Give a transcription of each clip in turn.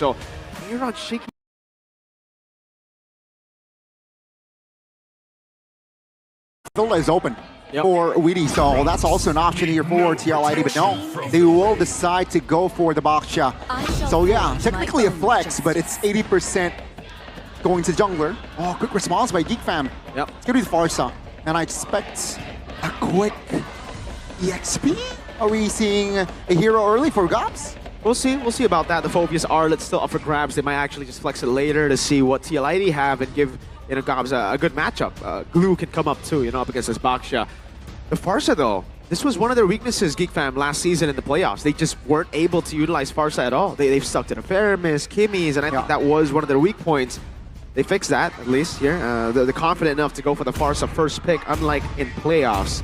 So you're on shaky. Filter is open for Weedy, so that's also an option here for TLID, but no, they will decide to go for the box shot. So yeah, technically a flex, but it's 80% going to jungler. Oh, quick response by GeekFam. Yep. It's gonna be the Farsa, and I expect a quick EXP. Are we seeing a hero early for Gobs? We'll see about that. The Phobias are still up for grabs. They might actually just flex it later to see what TLID have and give Gobs a good matchup. Glue can come up too, up against this Baksha. The Farsa though, this was one of their weaknesses, GeekFam, last season in the playoffs. They just weren't able to utilize Farsa at all. They've stuck to the Faramis, Kimmy's, and I think that was one of their weak points. They fixed that, at least here. They're confident enough to go for the Farsa first pick, unlike in playoffs.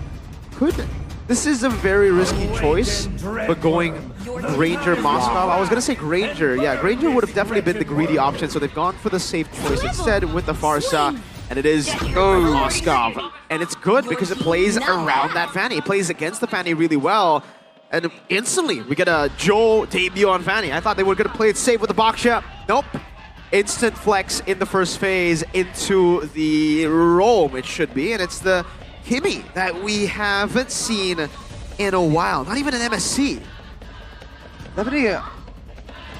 This is a very risky choice, but going Granger Moskov. I was going to say Granger. Yeah, Granger would have definitely been the greedy option, so they've gone for the safe choice instead with the Farsa, and it is Moskov. And it's good because it plays around that Fanny. It plays against the Fanny really well, and instantly we get a Joe debut on Fanny. I thought they were going to play it safe with the Baksha. Nope. Instant flex in the first phase into the roam, it should be, and it's the Kimmy that we haven't seen in a while, not even an MSC. Definitely,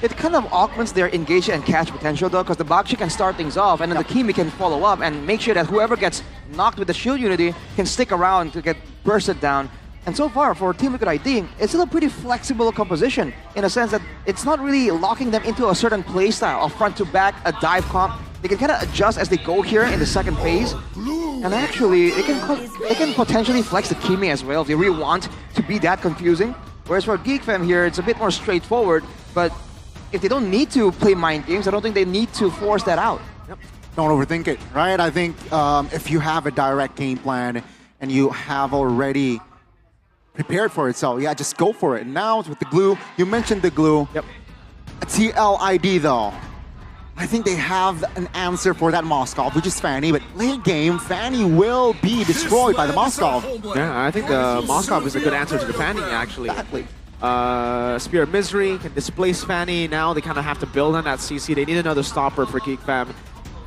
it kind of augments their engage and catch potential though, because the Baksha can start things off, and then the Kimmy can follow up and make sure that whoever gets knocked with the shield unity can stick around to get bursted down. And so far, for Team Liquid ID, it's still a pretty flexible composition in a sense that it's not really locking them into a certain playstyle, a front to back, a dive comp. They can kind of adjust as they go here in the second phase. And actually, they can potentially flex the Kimmy as well if they really want to be that confusing. Whereas for GeekFam here, it's a bit more straightforward. But if they don't need to play mind games, I don't think they need to force that out. Yep. Don't overthink it, right? I think if you have a direct game plan and you have already prepared for it, so yeah, just go for it. And now with the glue, you mentioned the glue. Yep. TLID though, I think they have an answer for that Moskov, which is Fanny, but late game, Fanny will be destroyed by the Moskov. Yeah, I think the Moskov is a good answer to the Fanny, actually. Exactly. Spear of Misery can displace Fanny. Now they kind of have to build on that CC. They need another stopper for GeekFam.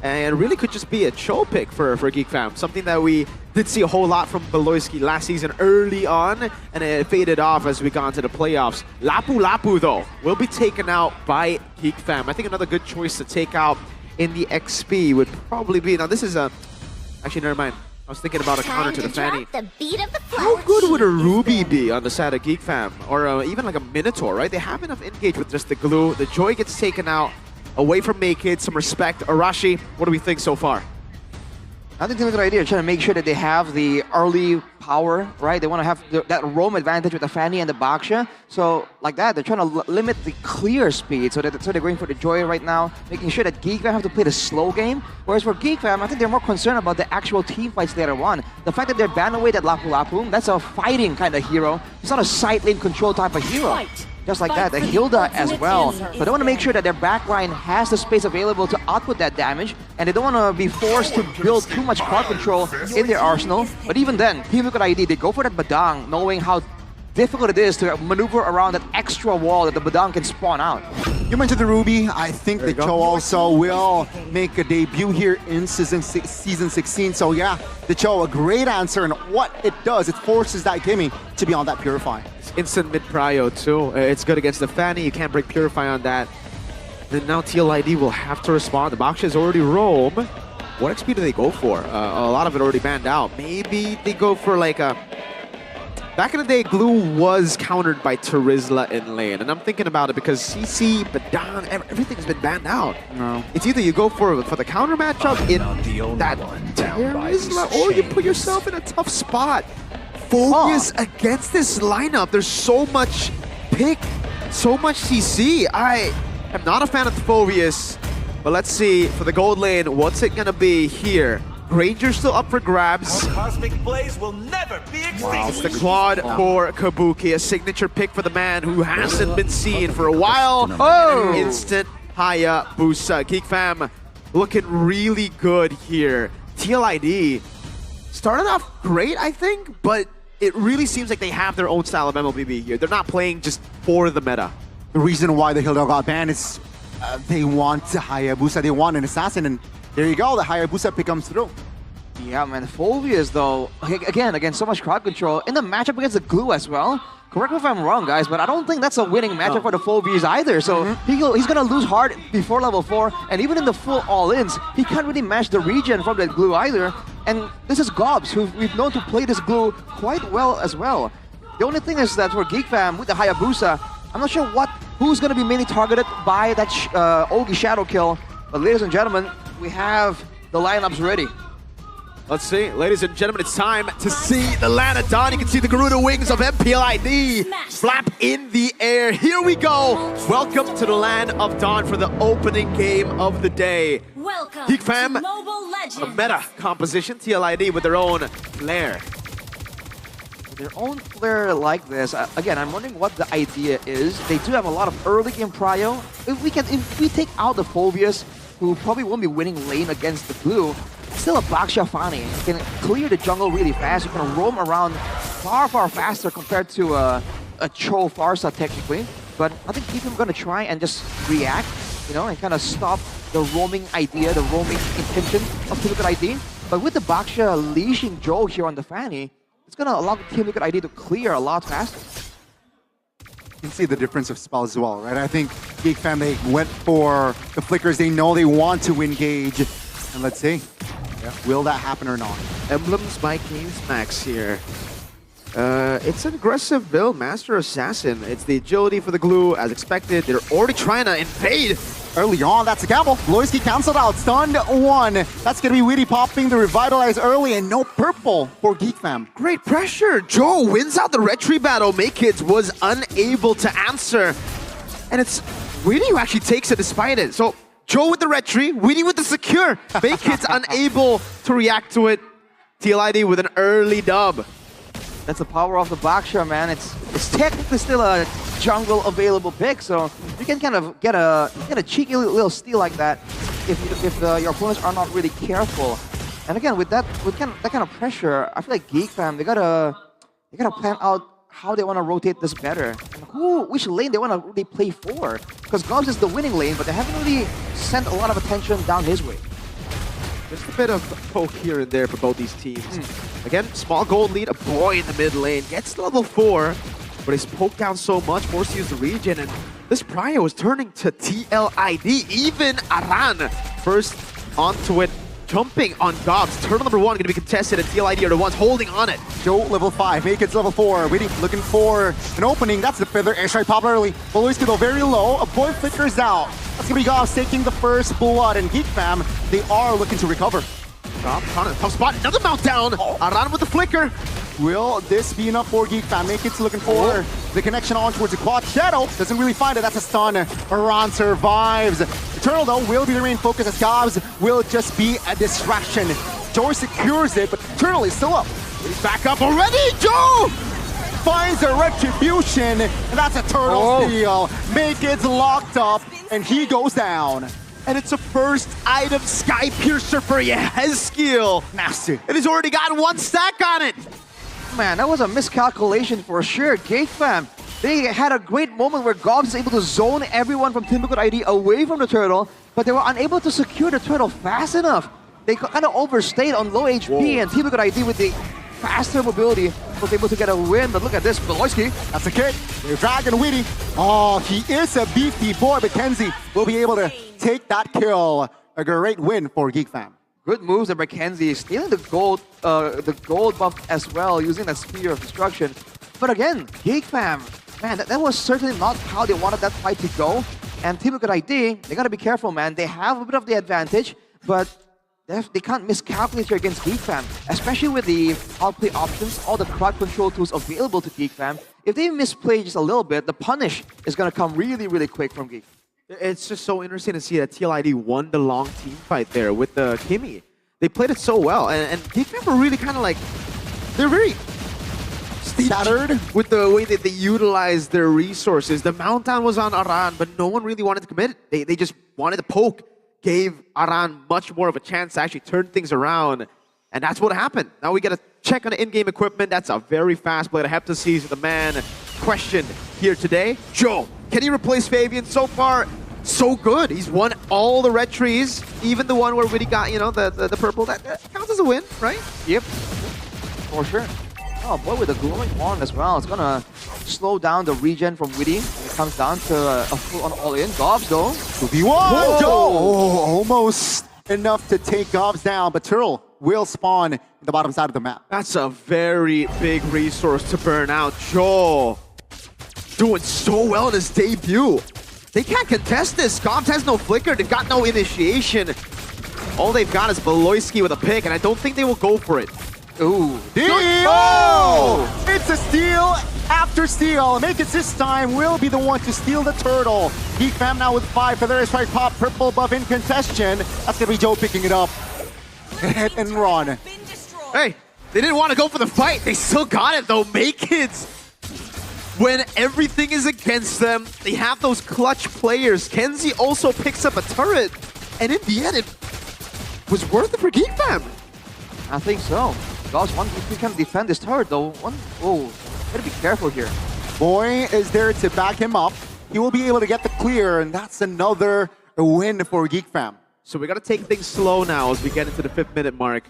And it really could just be a Cho pick for GeekFam. Something that we did see a whole lot from Beloyski last season early on, and it faded off as we got into the playoffs. Lapu Lapu, though, will be taken out by GeekFam. I think another good choice to take out in the XP would probably be... Now, this is a... Actually, never mind. I was thinking about a counter to the Fanny. How good would a Ruby be on the side of GeekFam? Or even like a Minotaur, right? They have enough engage with just the glue. The Joy gets taken out. Away from Make It, some respect. Arashi, what do we think so far? I think Team Liquid ID are trying to make sure that they have the early power, right? They want to have that roam advantage with the Fanny and the Baksha. So, like that, they're trying to limit the clear speed. So they're going for the Joy right now, making sure that GeekFam have to play the slow game. Whereas for GeekFam, I think they're more concerned about the actual team fights later on. The fact that they're banning away that Lapu Lapu, that's a fighting kind of hero. It's not a side lane control type of hero. Just like that, the Hilda as well. So they want to make sure that their backline has the space available to output that damage, and they don't want to be forced to build too much crowd control in their arsenal. But even then, Team Liquid ID, they go for that Badang, knowing how difficult it is to maneuver around that extra wall that the Badang can spawn out. You mentioned the Ruby. I think the Cho also will make a debut here in season 16. So yeah, the Cho, a great answer, and what it does, it forces that Kimmy to be on that Purify. It's instant mid-prio too. It's good against the Fanny. You can't break Purify on that. Then now TLID will have to respond. The Baksha is already roam. What XP do they go for? A lot of it already banned out. Maybe they go for like a... Back in the day, Glue was countered by Terizla in lane, and I'm thinking about it because CC, Badan, everything's been banned out. No. It's either you go for the counter matchup in that Terizla, or you put yourself in a tough spot. Focus against this lineup. There's so much pick, so much CC. I am not a fan of Phobius, but let's see for the gold lane, what's it gonna be here? Granger's still up for grabs. Cosmic Blaze will never be extinguished. It's the Claude for Kabuki, a signature pick for the man who hasn't been seen for a while. Oh! Instant Hayabusa. GeekFam looking really good here. TLID started off great, I think, but it really seems like they have their own style of MLBB here. They're not playing just for the meta. The reason why the Hilda got banned is they want Hayabusa, they want an assassin, and there you go, the Hayabusa pick comes through. Yeah, man. Phobias, though, again, so much crowd control. In the matchup against the Glue as well. Correct me if I'm wrong, guys, but I don't think that's a winning matchup for the Phobias either. So he's going to lose hard before level 4, and even in the full all-ins, he can't really match the regen from that Glue either. And this is Gobs, who we've known to play this Glue quite well as well. The only thing is that for GeekFam, with the Hayabusa, I'm not sure who's going to be mainly targeted by that Ogi Shadow kill. But ladies and gentlemen, we have the lineups ready. Let's see, ladies and gentlemen, it's time to see the land of Dawn. You can see the Garuda wings of MPL ID flap in the air. Here we go. Welcome to the land of Dawn for the opening game of the day. Welcome GeekFam, to Mobile Legends. a meta composition, TLID with their own flair. Their own flair like this. Again, I'm wondering what the idea is. They do have a lot of early game prio. If we take out the Phobias, who probably won't be winning lane against the Blue, still a Baksha Fani can clear the jungle really fast. You can roam around far faster compared to a Cho Farsa technically. But I think people are going to try and just react, you know, and kind of stop the roaming idea, the roaming intention of Team Liquid ID. But with the Baksha leashing Joe here on the Fanny, it's going to allow Team Liquid ID to clear a lot faster. You can see the difference of spells as well, right? I think GeekFam, they went for the flickers. They know they want to engage. And let's see, will that happen or not? Emblems by Gamesmax here. It's an aggressive build, Master Assassin. It's the agility for the Glue, as expected. They're already trying to invade. Early on, that's a gamble. Loyski canceled out, stunned 1. That's going to be Weedy popping the Revitalize early, and no purple for GeekFam. Great pressure. Joe wins out the retry battle. Maykids was unable to answer. And it's Weedy who actually takes it despite it. So Joe with the retry, Weedy with the secure. Maykids unable to react to it. TLID with an early dub. That's the power of the Baksha, man. It's technically still a jungle available pick, so you can kind of get a cheeky little steal like that if your opponents are not really careful. And again, with that kind of pressure, I feel like GeekFam, they gotta plan out how they want to rotate this better, and which lane they want to really play for. Because Gobs is the winning lane, but they haven't really sent a lot of attention down his way. Just a bit of poke here and there for both these teams. Again, small gold lead, a boy in the mid lane, gets to level 4, but he's poked down so much, forced to use the regen, and this prio is turning to TLID. Even Aran first onto it, jumping on Gobs. Turtle number 1 going to be contested, and TLID are the ones holding on it. Joe level 5, Maykids level 4, Weedy looking for an opening. That's the feather, airstrike pop early. Loyski though very low, a boy flickers out. That's going to be Gobs taking the first blood, and GeekFam, they are looking to recover. Gobs on a tough spot, another meltdown. Aran with the flicker. Will this be enough for GeekFam? Maykids looking for the connection on towards the quad. Shadow doesn't really find it, that's a stun. Aran survives. Eternal though will be the main focus, as Gobs will just be a distraction. Joe secures it, but Eternal is still up. He's back up already, Joe! Finds a retribution, and that's a turtle steal. Maykids locked up, and he goes down. And it's a first item Sky Piercer for Yehezkiel. Nasty. And he's already got 1 stack on it. Man, that was a miscalculation for sure. GeekFam, they had a great moment where Gobs is able to zone everyone from Team Liquid ID away from the turtle, but they were unable to secure the turtle fast enough. They kind of overstayed on low HP, and Team Liquid ID with the faster mobility was able to get a win. But look at this, Loyski. That's a kick. They're dragging Weedy. Oh, he is a beefy boy, but Kenzie will be able to take that kill. A great win for GeekFam. Good moves by Kenzie, stealing the gold buff as well, using that Spear of Destruction. But again, GeekFam, man, that was certainly not how they wanted that fight to go. And Team Liquid ID, they gotta be careful, man. They have a bit of the advantage, but they can't miscalculate here against GeekFam, especially with the outplay options, all the crowd control tools available to GeekFam. If they misplay just a little bit, the punish is gonna come really quick from Geek. It's just so interesting to see that TLID won the long team fight there with the Kimmy. They played it so well, and GeekFam were really kind of like, they're very scattered with the way that they utilized their resources. The Mountain was on Aran, but no one really wanted to commit. They just wanted to poke, gave Aran much more of a chance to actually turn things around, and that's what happened. Now we got to check on the in-game equipment. That's a very fast play. I have to see the man questioned here today. Joe, can he replace Fabian? So far, so good. He's won all the red trees, even the one where Witty got, you know, the purple. That counts as a win, right? Yep, for sure. Oh boy, with the glowing horn as well, it's gonna slow down the regen from Witty. When it comes down to a full-on all-in. Gobs though. 2v1! Oh, almost enough to take Gobs down, but Turtle will spawn in the bottom side of the map. That's a very big resource to burn out. Joe doing so well in his debut. They can't contest this. Gobs has no flicker. They've got no initiation. All they've got is Beloyski with a pick, and I don't think they will go for it. Ooh. Oh! It's a steal after steal. Make it this time will be the one to steal the turtle. Geek Fam now with 5 Feather Strike Pop, purple buff in contention. That's gonna be Joe picking it up. Hit and run. Hey, they didn't want to go for the fight. They still got it though. Make kids. When everything is against them, they have those clutch players. Kenzie also picks up a turret, and in the end, it was worth it for Geek Fam. I think so. Gobs, if we can defend this turret though, gotta be careful here. Boy is there to back him up. He will be able to get the clear, and that's another win for Geek Fam. So we got to take things slow now as we get into the 5th minute mark.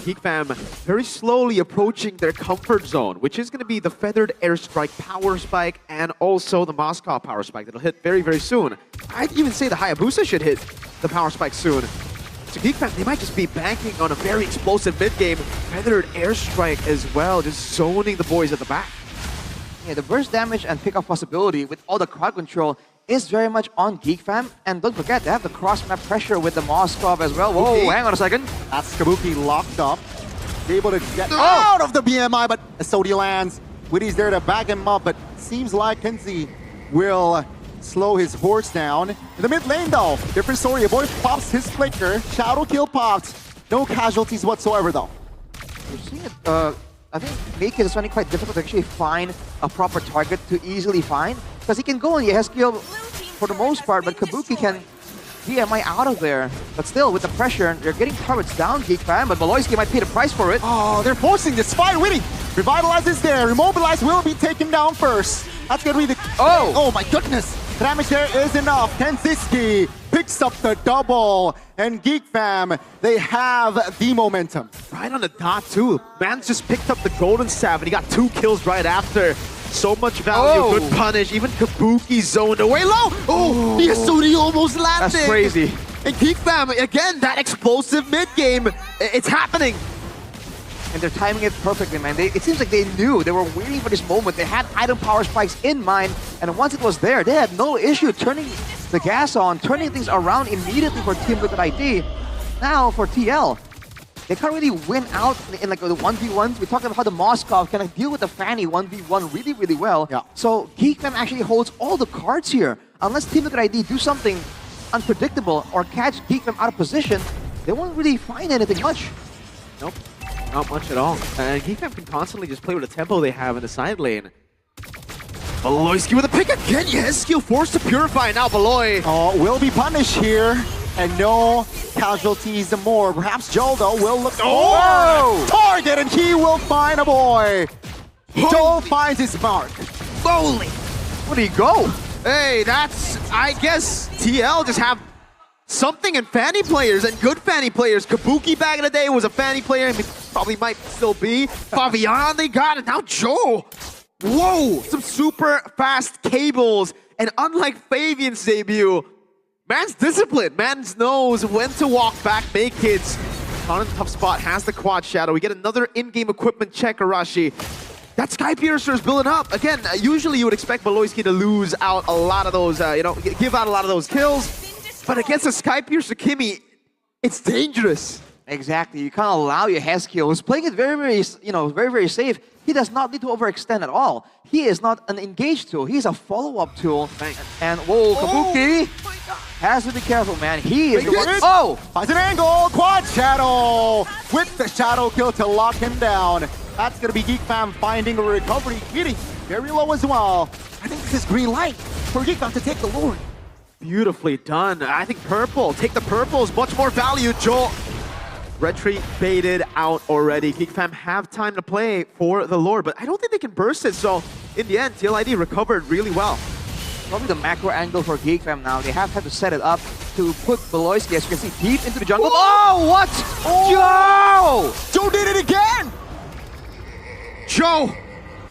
Geek Fam very slowly approaching their comfort zone, which is going to be the Feathered Airstrike Power Spike and also the Moscow Power Spike that'll hit very, very soon. I'd even say the Hayabusa should hit the Power Spike soon. So Geek Fam, they might just be banking on a very explosive mid-game Feathered Airstrike as well, just zoning the boys at the back. Yeah, the burst damage and pickoff possibility with all the crowd control is very much on Geek Fam. And don't forget, they have the cross-map pressure with the Moskov as well. Whoa, Okay. hang on a second. That's Kabuki locked up. Able to get out of the BMI, but Sodi lands. Witty's there to back him up, but seems like Kenzie will slow his horse down. In the mid lane though, different story. A boy pops his flicker. Shadow kill popped. No casualties whatsoever though. You're seeing it, I think Make is finding quite difficult to actually find a proper target to easily find. Because he can go on Yehezkiel for the most part, but Kabuki can BMI out of there. But still, with the pressure, they're getting turrets down, Geek Fam, but Beloyski might pay the price for it. Oh, they're forcing this fight. Witty. Revitalize is there. Immobilize will be taken down first. That's gonna be the... Oh my goodness. The damage there is enough. Kenziski picks up the double. And Geek Fam, they have the momentum. Right on the dot too. Man's just picked up the golden staff and he got 2 kills right after. So much value, good punish. Even Kabuki zoned away low. Oh, Yasudi almost landed. That's crazy. And Geek Fam, again, that explosive mid-game, it's happening. And they're timing it perfectly, man. It seems like they knew. They were waiting for this moment. They had item power spikes in mind, and once it was there, they had no issue turning the gas on, turning things around immediately for Team Liquid ID. Now for TL, they can't really win out in like the 1v1s. We talked about how the Moskov can deal with the Fanny 1v1 really, really well. Yeah. So Geek Fam actually holds all the cards here. Unless Team Liquid ID do something unpredictable or catch Geek Fam out of position, they won't really find anything much. Nope. Not much at all. And Geek Fam can constantly just play with the tempo they have in the side lane. Beloyski with a pick again. Yes, skill forced to purify. Now Beloy. Oh, will be punished here. And no casualties more. Perhaps Joel, though, will look for target, and he will find a boy. Joel finds his mark. Holy. Where did he go? Hey, that's, I guess, TL just have something in Fanny players and good Fanny players. Kabuki back in the day was a Fanny player and probably might still be. Fabian, they got it. Now Joe. Whoa, some super fast cables. And unlike Fabian's debut, man's disciplined. Man knows when to walk back, make kids. Not in a tough spot, has the quad shadow. We get another in-game equipment check, Arashi. That Sky Piercer is building up. Again, usually you would expect Beloyski to lose out a lot of those, give out a lot of those kills. But against a Sky Piercer Kimi, it's dangerous. Exactly. You can't allow your Yehezkiel, who's playing it very, very safe. He does not need to overextend at all. He is not an engage tool. He's a follow-up tool. And whoa, Kabuki has to be careful, man. He is the one. Oh! Finds an angle. Quad shadow with the shadow kill to lock him down. That's going to be Geek Fam finding a recovery. Getting very low as well. I think this is green light for Geek Fam to take the Lord. Beautifully done. I think purple. Take the purple is much more value, Joel. Red tree baited out already. Geek Fam have time to play for the Lord, but I don't think they can burst it. So in the end, TLID recovered really well. probably the macro angle for Geek Fam now. They have to set it up to put Beloyski, as you can see, deep into the jungle. Whoa! Oh, what? Oh! Joe did it again! Joe,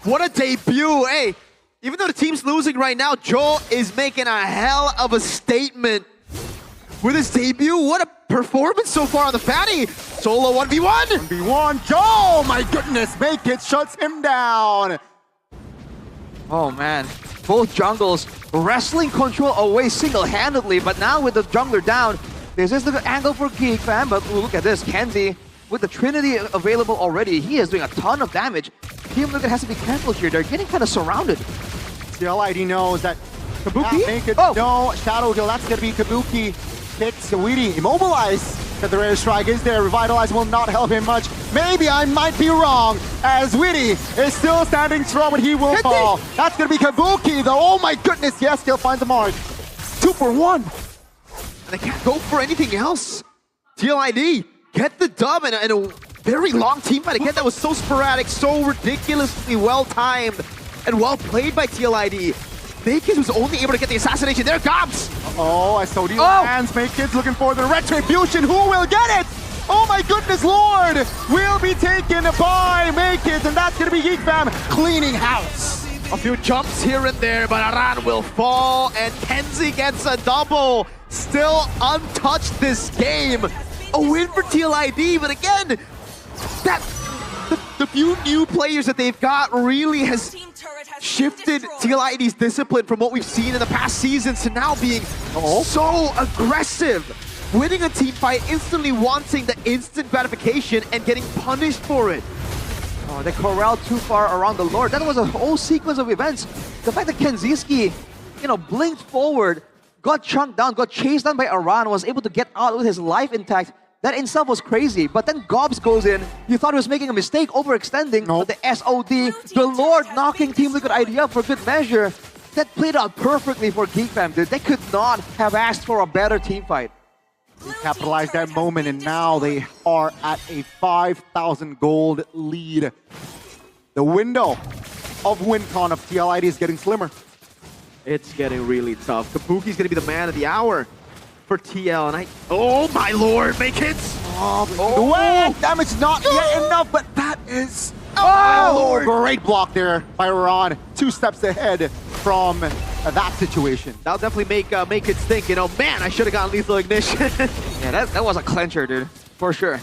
what a debut. Hey, even though the team's losing right now, Joe is making a hell of a statement with his debut. What a performance so far on the Fanny. Solo 1v1. 1v1, Joe! My goodness, Make It shuts him down. Oh man, both jungles wrestling control away single-handedly, but now with the jungler down, this is the angle for Geek Fam, but look at this, Kenzie with the Trinity available already, he is doing a ton of damage. Team Liquid has to be careful here, they're getting kind of surrounded. TLID knows that Kabuki? Make It, Oh. no, Shadow Heal, that's gonna be Kabuki. Picks Weedy, immobilize. That the rare strike is there, Revitalize will not help him much. Maybe I might be wrong, as Weedy is still standing strong, but he will fall. That's gonna be Kabuki though, oh my goodness, yes, he'll find the mark. 2 for 1. And they can't go for anything else. TLID get the dub in a very long team fight. Again, that was so sporadic, so ridiculously well-timed, and well played by TLID. Naked was only able to get the assassination. There, Gobs! Oh, SOD lands, Make Kids looking for the retribution. Who will get it? Oh my goodness, Lord! Will be taken by Make Kids, and that's gonna be Geek Fam cleaning house. A few jumps here and there, but Aran will fall, and Kenzie gets a double. Still untouched this game. A win for TLID, but again, the few new players that they've got really has shifted TLID's discipline from what we've seen in the past seasons to now being so aggressive. Winning a team fight, instantly wanting the instant gratification and getting punished for it. Oh, they corralled too far around the Lord. That was a whole sequence of events. The fact that Kenziski, blinked forward, got chunked down, got chased down by Aran, was able to get out with his life intact. That in itself was crazy, but then Gobs goes in. You thought he was making a mistake, overextending, but the SOD, the Lord knocking Team Liquid ID up for good measure. That played out perfectly for Geek Fam, dude. They could not have asked for a better team fight. They capitalized that moment, and now they are at a 5,000 gold lead. The window of WinCon of TLID is getting slimmer. It's getting really tough. Kabuki's gonna be the man of the hour for TL, and oh my lord, Make Hits! Well, damage not yet enough, but that is... Oh, great block there by Ron. 2 steps ahead from that situation. That'll definitely make it think, man, I should have gotten lethal ignition. Yeah, that was a clencher, dude, for sure.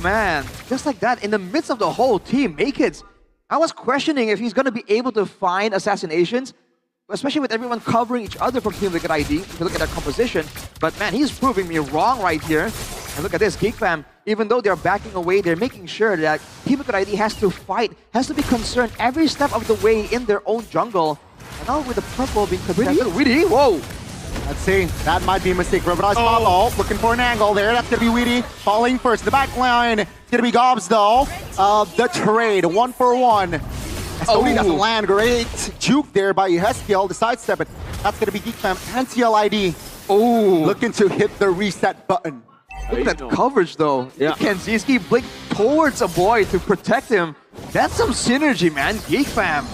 Man, just like that, in the midst of the whole team, Make It, I was questioning if he's gonna be able to find assassinations, especially with everyone covering each other from Team Liquid ID, if you look at their composition. But man, he's proving me wrong right here. And look at this, Geek Fam, even though they're backing away, they're making sure that Team Liquid ID has to fight, has to be concerned every step of the way in their own jungle. And now with the purple being contested, Weedy, whoa! Let's see, that might be a mistake. Revitalize follow, looking for an angle there. That's gonna be Weedy, falling first. The back line, it's gonna be Gobs though. The trade, 1 for 1. SOD doesn't land, great juke there by Heskiel, the sidestep it. That's gonna be Geek Fam and TLID. Oh, looking to hit the reset button. Look at that coverage though. Yeah. Kenziski blinked towards a boy to protect him. That's some synergy, man. Geek Fam.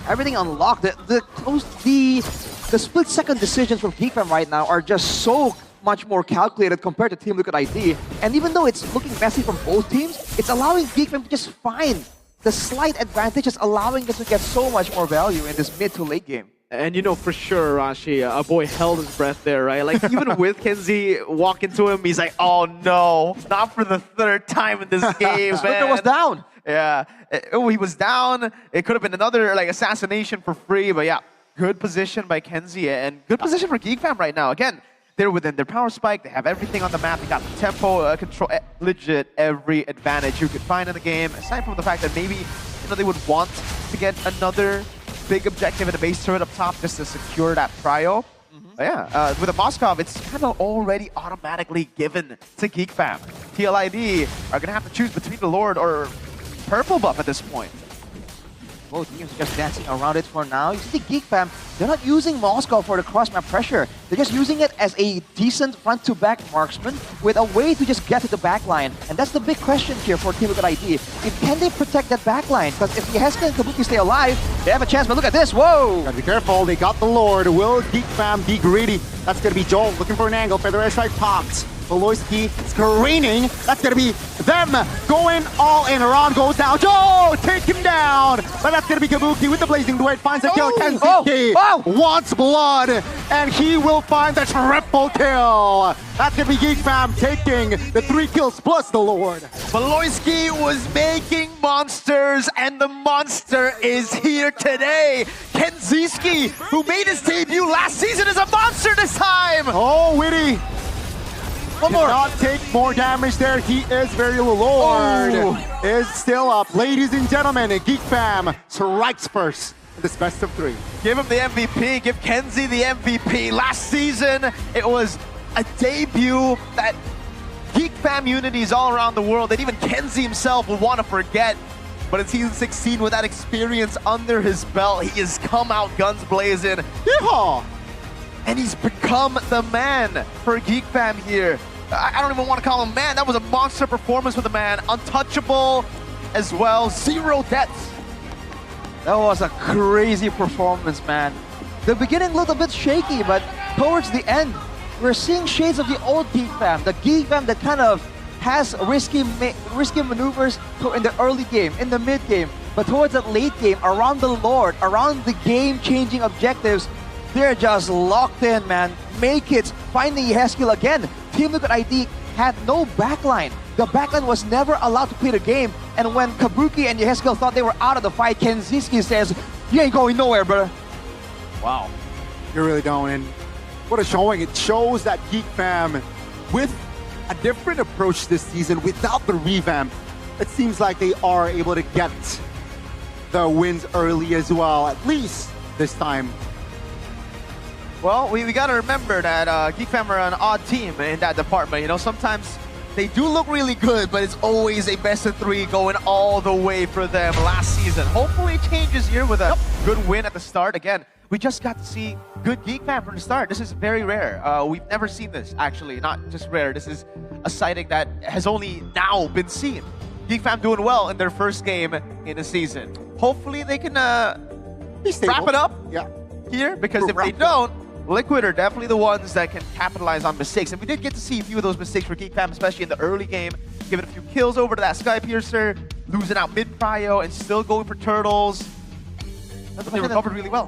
Everything unlocked. The split-second decisions from Geek Fam right now are just so much more calculated compared to Team Liquid ID. And even though it's looking messy from both teams, it's allowing Geek Fam to just find the slight advantage, is allowing us to get so much more value in this mid to late game. And for sure, Rashi, a boy held his breath there, right? Like, even with Kenzie walking to him, he's like, oh no, not for the 3rd time in this game, man. Splinter was down. Yeah, he was down. It could have been another assassination for free, but yeah, good position by Kenzie and good position for Geek Fam right now. Again, they're within their power spike. They have everything on the map. They got the tempo control, legit every advantage you could find in the game. Aside from the fact that maybe they would want to get another big objective in a base turret up top just to secure that prio. But yeah, with a Moskov, it's kind of already automatically given to Geek Fam. TLID are gonna have to choose between the Lord or purple buff at this point. both teams are just dancing around it for now. You see Geek Fam, they're not using Moscow for the cross-map pressure. They're just using it as a decent front-to-back marksman with a way to just get to the backline. And that's the big question here for Team Liquid ID. Can they protect that backline? Because if Yeheska and Kabuki stay alive, they have a chance. But look at this, whoa! Gotta be careful, they got the Lord. Will Geek Fam be greedy? That's gonna be Joel looking for an angle. Feather airstrike popped. Voloisky screening. That's gonna be them going all in. Around goes down. Joe, take him down. But that's gonna be Kabuki with the blazing duet. Finds a kill. Kenzuki wants blood, and he will find the triple kill. That's gonna be Geek Fam taking the 3 kills plus the Lord. Voloisky was making monsters, and the monster is here today. Kenziski, who made his debut last season, is a monster this time. Oh, Witty. One more. Not take more damage there. He is very low. Lord is still up. Ladies and gentlemen, Geek Fam strikes first in this best of 3. Give him the MVP. Give Kenzie the MVP. Last season, it was a debut that Geek Fam unities all around the world, that even Kenzie himself will want to forget. But in Season 16, with that experience under his belt, he has come out guns blazing. Yeehaw! And he's become the man for Geek Fam here. I don't even want to call him man. That was a monster performance for the man. Untouchable as well. 0 deaths. That was a crazy performance, man. The beginning looked a bit shaky, but towards the end, we're seeing shades of the old Geek Fam. The Geek Fam that kind of has risky maneuvers in the early game, in the mid game, but towards the late game, around the Lord, around the game-changing objectives, they're just locked in, man. Make it, finding Yeheskiel again. Team Liquid ID had no backline. The backline was never allowed to play the game. And when Kabuki and Yeheskiel thought they were out of the fight, Kenziski says, "You ain't going nowhere, brother." Wow. You really don't. And what a showing. It shows that Geek Fam, with a different approach this season, without the revamp, it seems like they are able to get the wins early as well, at least this time. Well, we got to remember that Geek Fam are an odd team in that department. You know, sometimes they do look really good, but it's always a best of 3 going all the way for them last season. Hopefully it changes here with a good win at the start. Again, we just got to see good Geek Fam from the start. This is very rare. We've never seen this, actually. Not just rare. This is a sighting that has only now been seen. Geek Fam doing well in their first game in the season. Hopefully they can wrap it up here, because if they don't, Liquid are definitely the ones that can capitalize on mistakes. And we did get to see a few of those mistakes for Geek Fam, especially in the early game. Giving a few kills over to that Sky Piercer, losing out mid-prio, and still going for turtles. But they recovered really well.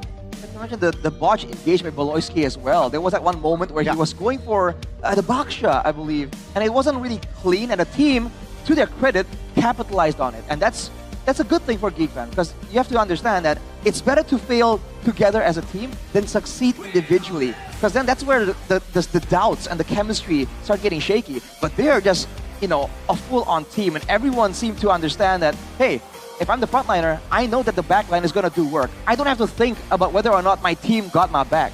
Imagine the botch engagement by Voloisky as well. There was that one moment where he was going for the Baksha, I believe. And it wasn't really clean, and the team, to their credit, capitalized on it. And that's a good thing for Geek Fam, because you have to understand that it's better to fail together as a team than succeed individually. Because then that's where the doubts and the chemistry start getting shaky. But they're just, you know, a full-on team, and everyone seemed to understand that, hey, if I'm the frontliner, I know that the backline is going to do work. I don't have to think about whether or not my team got my back.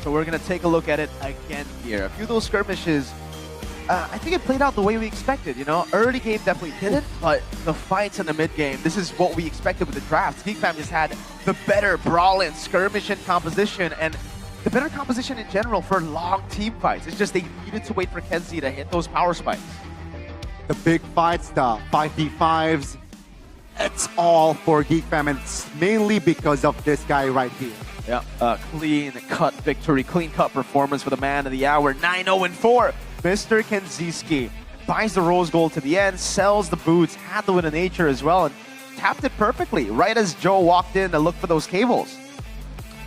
So we're going to take a look at it again here. A few of those skirmishes, I think it played out the way we expected, you know? Early game definitely didn't, but the fights in the mid game, this is what we expected with the draft. Geek Fam just had the better brawl and skirmish and composition, and the better composition in general for long team fights. It's just they needed to wait for Kenzie to hit those power spikes. The big fights, the 5v5s, it's all for Geek Fam, and it's mainly because of this guy right here. Yeah, clean cut victory, clean cut performance for the man of the hour. 9-0-4. Mr. Kenziski buys the rose gold to the end, sells the boots, had the win of nature as well, and tapped it perfectly right as Joe walked in to look for those cables.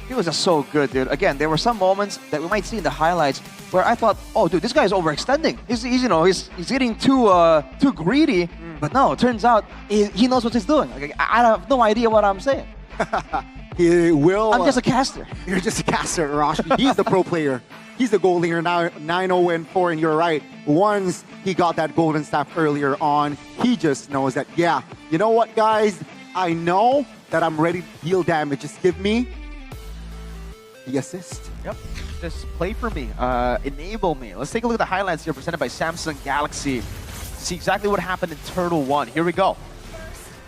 He was just so good, dude. Again, there were some moments that we might see in the highlights where I thought, oh, dude, this guy is overextending. He's you know, he's getting too greedy. But no, it turns out he knows what he's doing. Like, I have no idea what I'm saying. He will. I'm just a caster. You're just a caster, Rashmi. He's the pro player. He's the gold leader now, 9-0-4, and you're right. Once he got that golden staff earlier on, he just knows that, yeah, you know what, guys? I know that I'm ready to deal damage. Just give me the assist. Yep. Just play for me. Enable me. Let's take a look at the highlights here presented by Samsung Galaxy. See exactly what happened in Turtle 1. Here we go.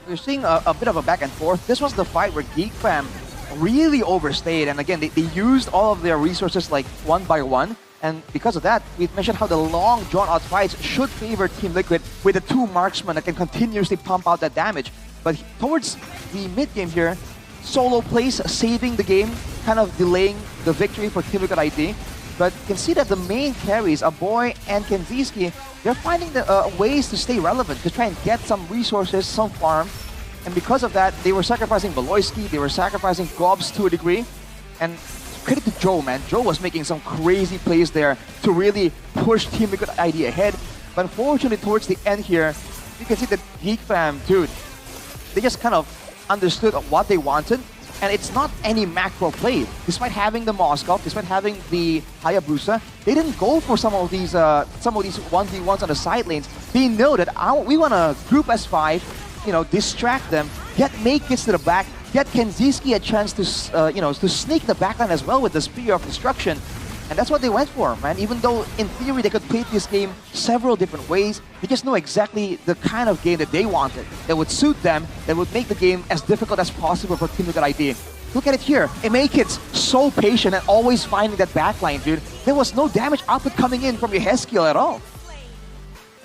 we're seeing a bit of a back and forth. This was the fight where Geek Fam really overstayed, and again, they used all of their resources like one by one. And because of that, we've mentioned how the long, drawn-out fights should favor Team Liquid with the 2 marksmen that can continuously pump out that damage. But towards the mid-game here, solo plays saving the game, kind of delaying the victory for Team Liquid ID. But you can see that the main carries, Aboy and Kenziski, they're finding the ways to stay relevant, to try and get some resources, some farm. And because of that, they were sacrificing Beloyski, they were sacrificing Gobs to a degree. And credit to Joe, man. Joe was making some crazy plays there to really push Team Liquid ID ahead. But unfortunately, towards the end here, you can see that Geek Fam, dude, they just kind of understood what they wanted. And it's not any macro play. Despite having the Moskov, despite having the Hayabusa, they didn't go for some of these 1v1s on the side lanes. They know that we want to group S5, you know, distract them, get Makits to the back, get Kenziski a chance to, to sneak the backline as well with the Spear of Destruction. And that's what they went for, man. Even though, in theory, they could play this game several different ways, they just know exactly the kind of game that they wanted, that would suit them, that would make the game as difficult as possible for Team Liquid ID. Look at it here. Makit's so patient and always finding that backline, dude. There was no damage output coming in from Yeheskiel at all.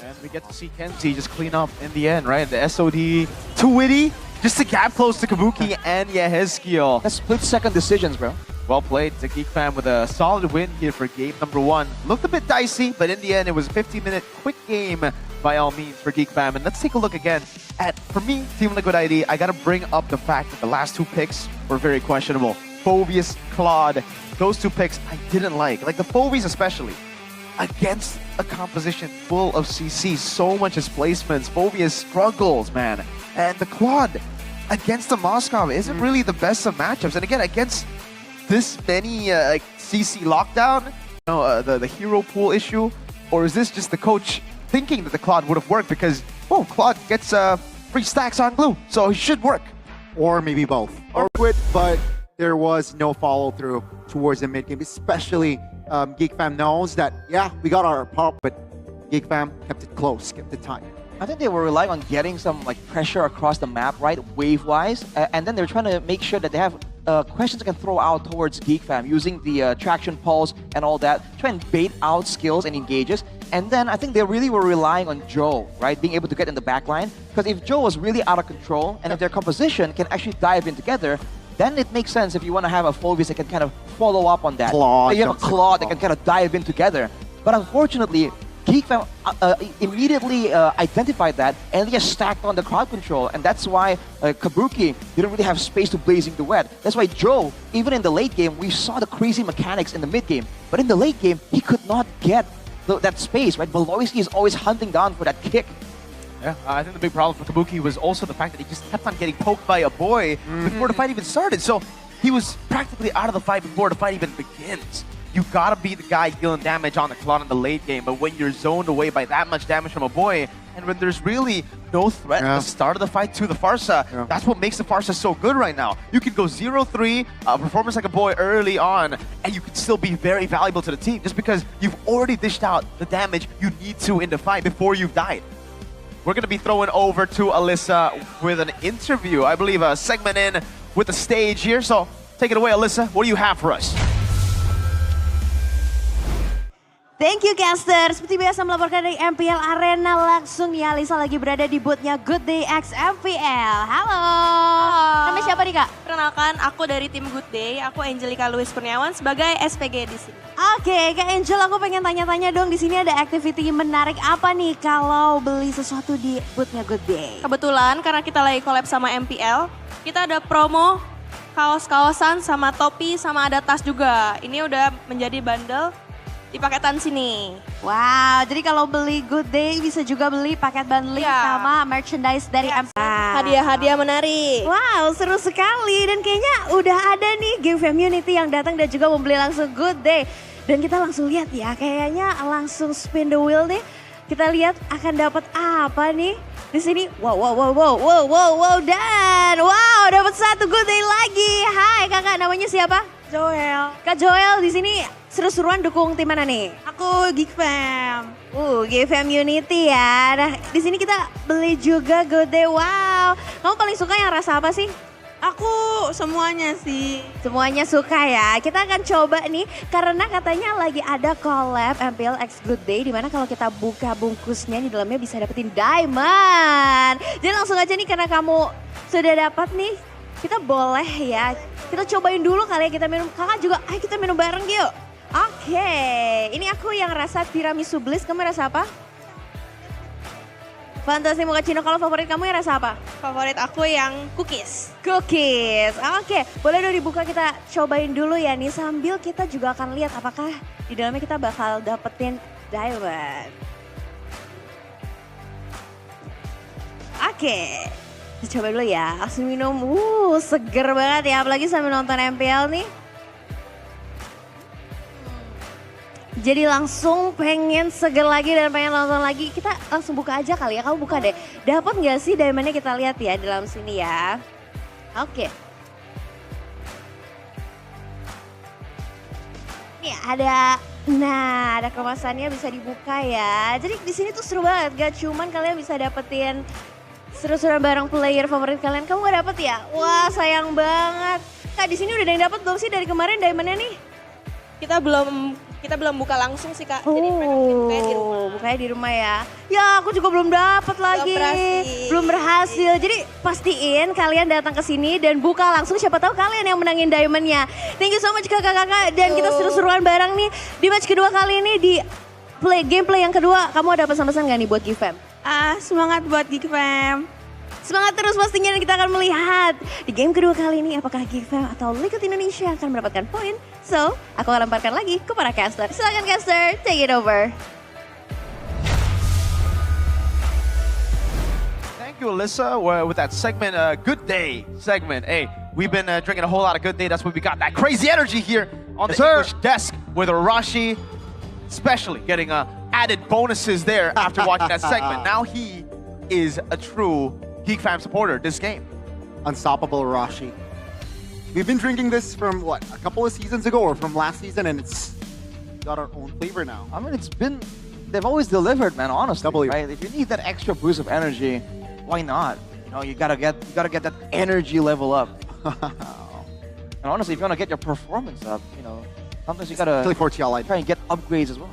And we get to see Kenzie just clean up in the end, right? The SOD too witty, just to gap close to Kabuki and Yeheskiel. That's split-second decisions, bro. Well played to Geek Fam with a solid win here for game number 1. Looked a bit dicey, but in the end, it was a 15-minute quick game by all means for Geek Fam. And let's take a look again at, for me, Team Liquid ID, I gotta bring up the fact that the last 2 picks were very questionable. Phoveus, Claude, those 2 picks I didn't like. Like the Phoveus especially. Against a composition full of CC, so much displacements. Phoveus struggles, man. And the Claude against the Moskov isn't really the best of matchups. And again, against this many CC lockdown, the hero pool issue, or is this just the coach thinking that the Claude would have worked because, oh, Claude gets free stacks on glue, so he should work. Or maybe both. Or quit, but there was no follow-through towards the mid-game, especially Geek Fam knows that, yeah, we got our pop, but Geek Fam kept it close, kept it tight. I think they were relying on getting some like pressure across the map, right, wave-wise, and then they're trying to make sure that they have questions they can throw out towards Geek Fam using the traction pulse and all that, try and bait out skills and engages. And then I think they really were relying on Joe, right, being able to get in the backline. Because if Joe was really out of control and if their composition can actually dive in together, then it makes sense if you want to have a Phoveus that can kind of follow up on that. Claude, you have a Claude that can kind of dive in together. But unfortunately, Geek Fam immediately identified that and they just stacked on the crowd control. And that's why Kabuki didn't really have space to blazing the wet. That's why Joe, even in the late game, we saw the crazy mechanics in the mid game. But in the late game, he could not get that space, right? Beloyski is always hunting down for that kick. Yeah, I think the big problem for Kabuki was also the fact that he just kept on getting poked by a boy before the fight even started. So he was practically out of the fight before the fight even begins. You gotta be the guy dealing damage on the Claude in the late game, but when you're zoned away by that much damage from a boy, and when there's really no threat at the start of the fight to the Pharsa, that's what makes the Pharsa so good right now. You can go 0-3, performance like a boy early on, and you can still be very valuable to the team just because you've already dished out the damage you need to in the fight before you've died. We're gonna be throwing over to Alyssa with an interview, I believe a segment in with the stage here, so take it away, Alyssa. What do you have for us? Thank you, caster. Seperti biasa melaporkan dari MPL Arena langsung ya. Lisa lagi berada di bootnya Good Day X MPL. Halo. Nama siapa nih, Kak? Perkenalkan, aku dari tim Good Day. Aku Angelika Louis Kurniawan sebagai SPG di sini. Oke, Kak Angel, aku pengen tanya-tanya dong. Di sini ada activity menarik apa nih kalau beli sesuatu di bootnya Good Day? Kebetulan karena kita lagi collab sama MPL, kita ada promo kaos-kaosan sama topi sama ada tas juga. Ini udah menjadi bundle di paketan sini. Wow, jadi kalau beli Good Day bisa juga beli paket bundling sama merchandise dari MPL. Hadiah-hadiah menarik. Wow, seru sekali. Dan kayaknya udah ada nih game community yang datang dan juga membeli langsung Good Day. Dan kita langsung lihat ya, kayaknya langsung spin the wheel nih. Kita lihat akan dapat apa nih. Di sini, wow, dan wow, dapat satu Good Day lagi. Hai kakak, namanya siapa? Joel. Kak Joel, di sini seru-seruan dukung tim mana nih? Aku Geek Fam. Geek Fam Unity ya. Nah, di sini kita beli juga Good Day. Wow, wow. Kamu paling suka yang rasa apa sih? Aku semuanya sih. Semuanya suka ya. Kita akan coba nih karena katanya lagi ada collab MPL X Good Day, dimana kalau kita buka bungkusnya di dalamnya bisa dapetin diamond. Jadi langsung aja nih karena kamu sudah dapat nih, kita boleh ya. Kita cobain dulu kali ya, kita minum. Kakak juga, ayo kita minum bareng yuk. Oke, ini aku yang rasa tiramisu bliss, kamu rasa apa? Fantasi mochaccino, kalau favorit kamu yang rasa apa? Favorit aku yang cookies. Cookies, oke. Boleh dong dibuka, kita cobain dulu ya nih. Sambil kita juga akan lihat apakah di dalamnya kita bakal dapetin diamond. Oke, kita coba dulu ya. Langsung minum, seger banget ya. Apalagi sambil nonton MPL nih. Jadi langsung pengen seger lagi dan pengen nonton lagi. Kita langsung buka aja kali ya, kamu buka deh. Dapat nggak sih diamondnya, kita lihat ya di dalam sini ya. Oke. Nih ada, nah ada kemasannya bisa dibuka ya. Jadi di sini tuh seru banget, gak cuman kalian bisa dapetin seru-seruan bareng player favorit kalian. Kamu gak dapet ya? Wah sayang banget. Kak di sini udah ada yang dapet belum sih dari kemarin diamondnya nih? Kita belum buka langsung sih Kak. Jadi mereka mungkin bukanya di rumah. Bukanya di rumah ya. Ya aku juga belum dapat lagi. Belum berhasil. Jadi pastiin kalian datang ke sini dan buka langsung, siapa tahu kalian yang menangin diamondnya. Thank you so much kakak-kakak, dan kita seru-seruan bareng nih di match kedua kali ini, di gameplay yang kedua. Kamu ada pesan-pesan gak nih buat Geek Fam? Semangat buat Geek Fam. Semangat terus pastinya, dan kita akan melihat di game kedua kali ini apakah Geek Fam atau Liquid Indonesia akan mendapatkan poin. So, aku akan lemparkan lagi ke para caster. Silakan caster, take it over. Thank you, Alyssa, with that segment, Good Day segment. Hey, we've been drinking a whole lot of Good Day. That's why we got that crazy energy here on the English desk with Arashi, especially getting added bonuses there after watching that segment. Now he is a true Geek Fam supporter this game. Unstoppable Rashi. We've been drinking this from, what, a couple of seasons ago or from last season, and it's got our own flavor now. I mean, they've always delivered, man, honestly, W. right? If you need that extra boost of energy, why not? You know, you gotta get that energy level up. And honestly, if you wanna get your performance up, you know, sometimes you gotta try and get upgrades as well.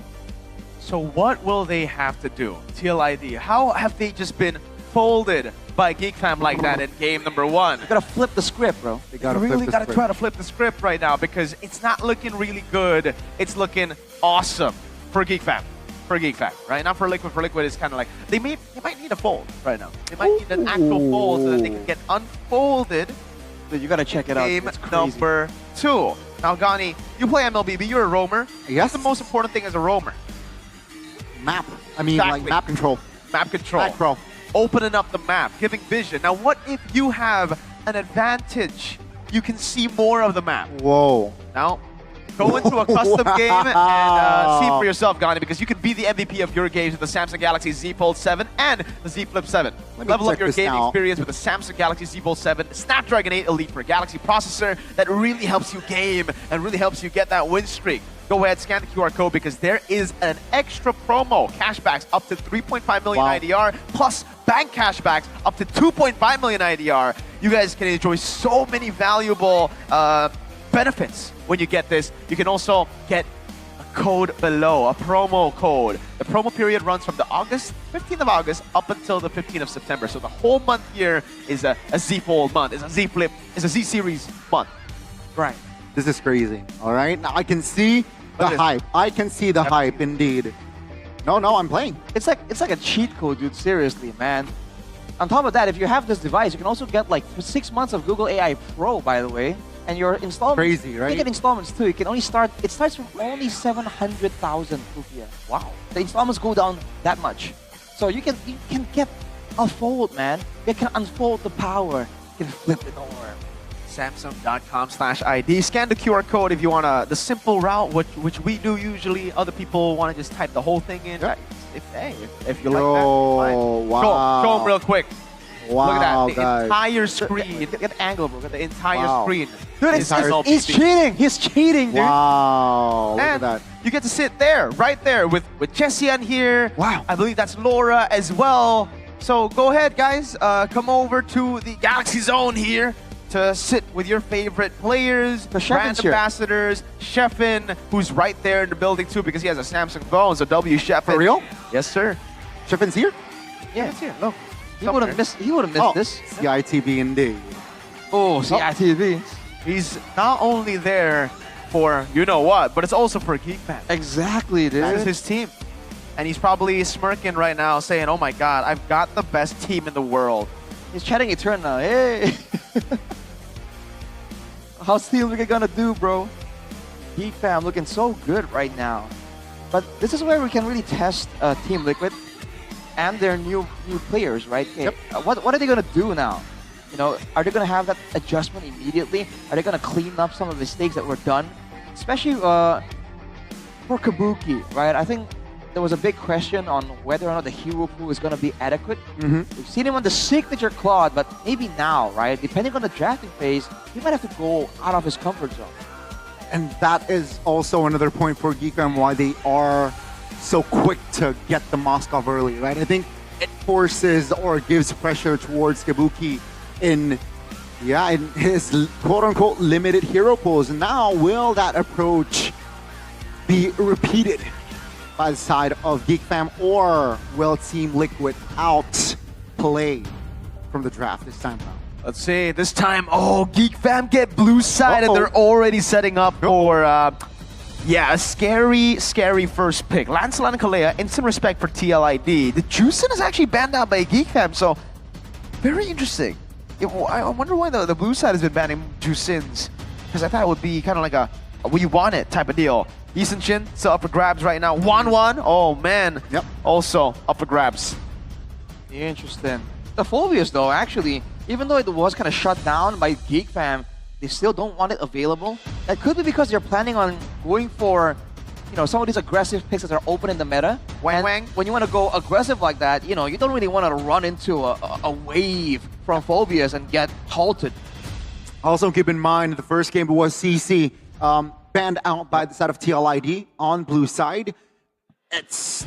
So what will they have to do? TLID, how have they just been folded by Geek Fam like that in game number 1? You gotta flip the script, bro. They gotta really gotta try to flip the script right now, because it's not looking really good. It's looking awesome for Geek Fam. For Geek Fam, right? Not for Liquid. For Liquid, it's kind of like they might need a fold right now. They might need an actual fold so that they can get unfolded. Dude, you gotta check it out. Game number 2. Now, Gani, you play MLBB. You're a roamer. Yes. What's the most important thing as a roamer? Map. I mean, like map control. Map control. Macro. Opening up the map, giving vision. Now, what if you have an advantage? You can see more of the map. Whoa. Now, go into a custom game and see for yourself, Gani, because you can be the MVP of your games with the Samsung Galaxy Z Fold 7 and the Z Flip 7. Level up your gaming experience with the Samsung Galaxy Z Fold 7 Snapdragon 8 Elite for a Galaxy processor that really helps you game and really helps you get that win streak. Go ahead, scan the QR code, because there is an extra promo. Cashbacks up to 3.5 million IDR, plus bank cashbacks up to 2.5 million IDR. You guys can enjoy so many valuable benefits when you get this. You can also get a code below, a promo code. The promo period runs from the 15th of August up until the 15th of September. So the whole month here is a Z Fold month, is a Z Flip, is a Z Series month. Right. This is crazy. All right. Now I can see the hype. I can see the hype indeed. No, I'm playing. It's like a cheat code, dude. Seriously, man. On top of that, if you have this device, you can also get like 6 months of Google AI Pro, by the way. And your installments. Crazy, right? You get installments too. You can only start. It starts from only 700,000 rupiah. Wow. The installments go down that much. So you can get a fold, man. You can unfold the power. You can flip it over. Samsung.com/ID. Scan the QR code if you want the simple route, which we do usually. Other people want to just type the whole thing in. Right. If you like that, fine. Wow. Show them real quick. Wow, look at that. The guys. entire screen. Get the angle, bro. The entire screen. Dude, he's cheating. He's cheating, dude. Wow. Look at And that. you get to sit there, right there, with Jessian here. Wow. I believe that's Laura as well. So go ahead, guys. Come over to the Galaxy Zone here to sit with your favorite players, brand ambassadors, Sheffin, who's right there in the building too because he has a Samsung phone. So W Sheffin. For real? Yes, sir. Sheffin's here? Yeah, it's here. Look. He would have missed this. CITV indeed. Oh, CITV. He's not only there for you know what, but it's also for Geek Fam. Exactly, dude. That is his team. And he's probably smirking right now saying, oh my god, I've got the best team in the world. He's chatting Eternal. Hey! How's Team Liquid gonna do, bro? Geek Fam looking so good right now. But this is where we can really test Team Liquid and their new players, right? Okay. Yep. What are they gonna do now? You know, are they gonna have that adjustment immediately? Are they gonna clean up some of the mistakes that were done? Especially for Kabuki, right? I think there was a big question on whether or not the hero pool is gonna be adequate. We've seen him on the signature Claude, but maybe now, right? Depending on the drafting phase, he might have to go out of his comfort zone. And that is also another point for Geek Fam why they are so quick to get the Moskov early, right? I think it forces or gives pressure towards Kabuki in his quote-unquote limited hero pools. Now, will that approach be repeated by the side of Geek Fam, or will Team Liquid outplay from the draft this time around? Let's see, this time, Geek Fam get blue side and they're already setting up for, a scary, scary first pick. Lancelot and Kalea, instant respect for TLID. The Juicin is actually banned out by Geek Fam, so very interesting. I wonder why the blue side has been banning Juicins, because I thought it would be kind of like a we want it type of deal. Eason Shin still up for grabs right now. 1-1, oh man, also up for grabs. Interesting. The Phobius though, actually, even though it was kind of shut down by Geek Fam, they still don't want it available. That could be because they're planning on going for, you know, some of these aggressive picks that are open in the meta. When you want to go aggressive like that, you know, you don't really want to run into a wave from Phobius and get halted. Also keep in mind, the first game was CC banned out by the side of TLID on blue side.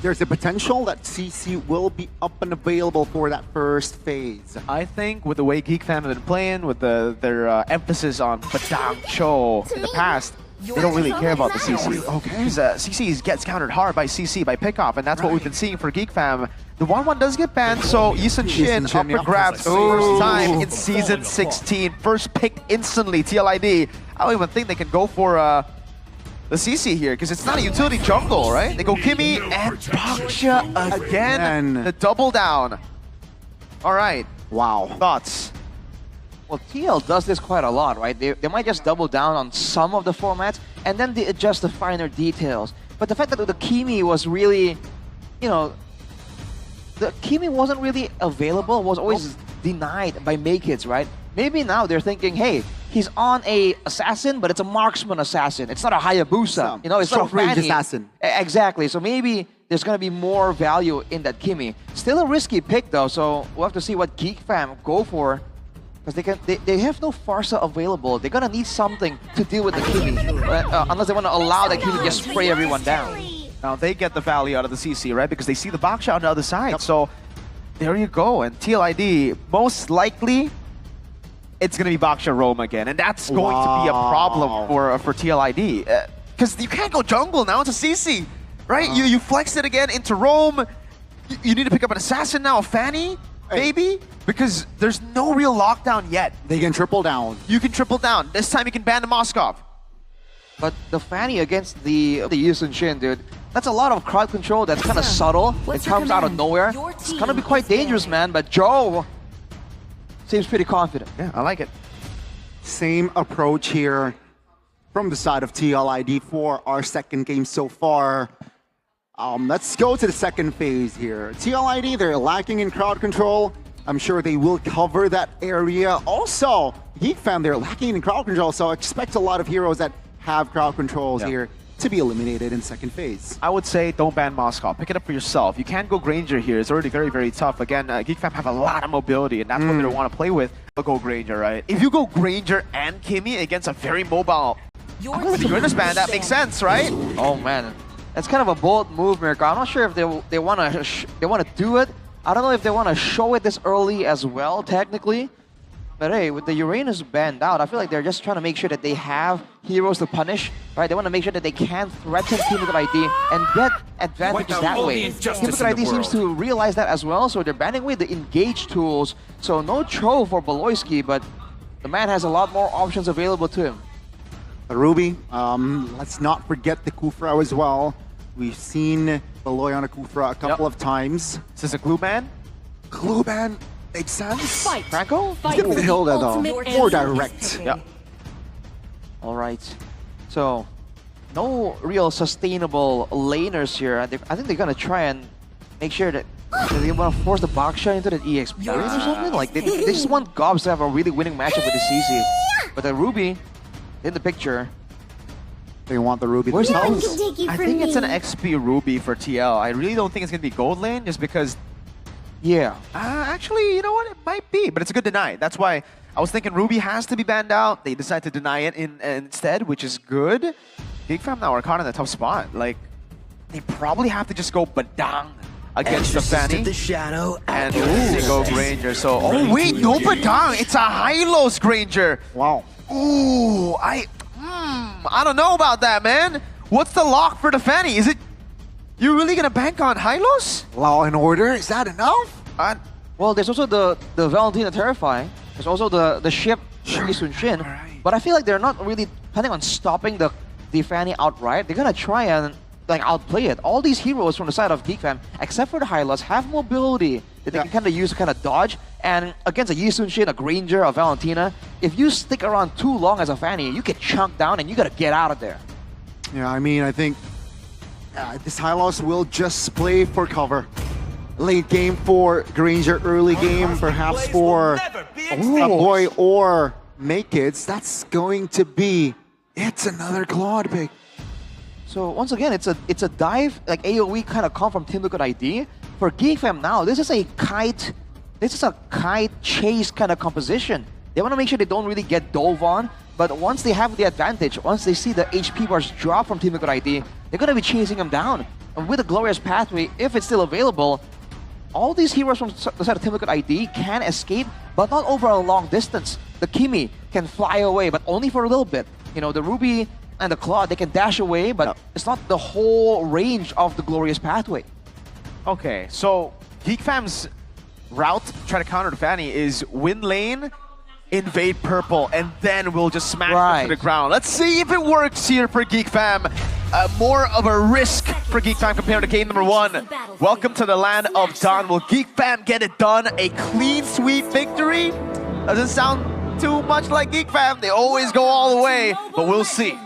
There's a potential that CC will be up and available for that first phase. I think with the way Geek Fam have been playing, with their emphasis on Badang Cho in the past, they don't really care about the CC. Okay. Because CC gets countered hard by CC, by pickoff, and that's what we've been seeing for Geek Fam. The 1-1 does get banned, so Eason Shin up for grabs first time in Season 16. First pick instantly, TLID. I don't even think they can go for the CC here, because it's not a utility jungle, right? They go Kimmy and Baksha again. The double down. All right. Wow. Thoughts? Well, TL does this quite a lot, right? They might just double down on some of the formats, and then they adjust the finer details. But the fact that the Kimi was really, you know, the Kimi wasn't really available, was always denied by Makeits, right? Maybe now they're thinking, hey, he's on a assassin, but it's a marksman assassin. It's not a Hayabusa. You know, it's not a range assassin. Exactly. So maybe there's going to be more value in that Kimi. Still a risky pick, though, so we'll have to see what Geek Fam go for. Because they have no Farsa available. They're going to need something to deal with the Kimi. Unless they want to allow the Kimi to just spray everyone down. Now they get the value out of the CC, right? Because they see the Baksha on the other side. So there you go. And TLID, most likely, it's going to be Baksha Rome again. And that's going to be a problem for TLID. Because you can't go jungle now. It's a CC, right? You flex it again into Rome. You need to pick up an assassin now, a Fanny, maybe? Because there's no real lockdown yet. They can triple down. You can triple down. This time you can ban the Moskov. But the Fanny against the Yusun Shin, dude, that's a lot of crowd control that's kind of subtle. It comes out of nowhere. It's going to be quite dangerous, man. But Joe seems pretty confident. Yeah, I like it. Same approach here from the side of TLID for our second game so far. Let's go to the second phase here. TLID, they're lacking in crowd control. I'm sure they will cover that area. Also, Geek Fam, they're lacking in crowd control, so expect a lot of heroes that have crowd controls here to be eliminated in second phase. I would say don't ban Moskov. Pick it up for yourself. You can't go Granger here. It's already very, very tough. Again, Geek Fam have a lot of mobility, and that's what they want to play with. They'll go Granger, right? If you go Granger and Kimmy against a very mobile Goodness ban, that makes sense, right? Oh man, that's kind of a bold move, Mirko. I'm not sure if they want to do it, I don't know if they want to show it this early as well, technically. But hey, with the Uranus banned out, I feel like they're just trying to make sure that they have heroes to punish, right? They want to make sure that they can threaten Team Liquid ID and get advantages that way. Team Liquid ID seems to realize that as well, so they're banning away the engage tools. So no Cho for Beloyski, but the man has a lot more options available to him. Ruby, let's not forget the Kufra as well. We've seen Beloy on a Kufra a couple of times. Is this a glue ban? Glue ban makes sense. Franco? He's gonna Hilda though, more direct. Yeah. All right. So, no real sustainable laners here. I think they're gonna try and make sure that they want to force the Baksha into the EXP or something. Like they just want Gobs to have a really winning matchup with the CC. But the Ruby in the picture. They want the Ruby Where's themselves. I think it's an XP Ruby for TL. I really don't think it's going to be gold lane just because... Yeah. Actually, you know what? It might be, but it's a good deny. That's why I was thinking Ruby has to be banned out. They decide to deny it instead, which is good. Big Fam now are caught in a tough spot. Like, they probably have to just go Badang against the Fanny. The shadow And they go Granger. So, oh wait, no Badang. It's a Hylos Granger. Wow. Ooh, I don't know about that, man. What's the lock for the Fanny? Is it you really gonna bank on Hylos? Law and Order, is that enough? Well, there's also the Valentina Terrify. There's also the ship Yi Sun Shin. Right. But I feel like they're not really planning on stopping the Fanny outright. They're gonna try and like outplay it. All these heroes from the side of Geek Fam, except for the Hylos, have mobility that they can kind of use to kind of dodge. And against a Yi Sun Shin, a Granger, a Valentina, if you stick around too long as a Fanny, you get chunked down and you gotta get out of there. Yeah, I mean, I think this Hylos will just play for cover. Late game for Granger, early game perhaps for Boy or Makids. That's going to be, it's another Claude pick. So once again, it's a dive, like AoE kind of come from Team Liquid ID. For Geek Fam now, this is a kite chase kind of composition. They want to make sure they don't really get dove on, but once they have the advantage, once they see the HP bars drop from Team Liquid ID, they're going to be chasing them down. And with the Glorious Pathway, if it's still available, all these heroes from the side of Team Liquid ID can escape, but not over a long distance. The Kimi can fly away, but only for a little bit. You know, the Ruby and the Claude, they can dash away, but it's not the whole range of the Glorious Pathway. Okay, so Geek Fam's route to try to counter the Fanny is win lane, invade purple, and then we'll just smash them to the ground. Let's see if it works here for Geek Fam. More of a risk for Geek Fam compared to game number 1. Welcome to the land of Dawn. Will Geek Fam get it done? A clean sweep victory? Doesn't sound too much like Geek Fam. They always go all the way, but we'll see.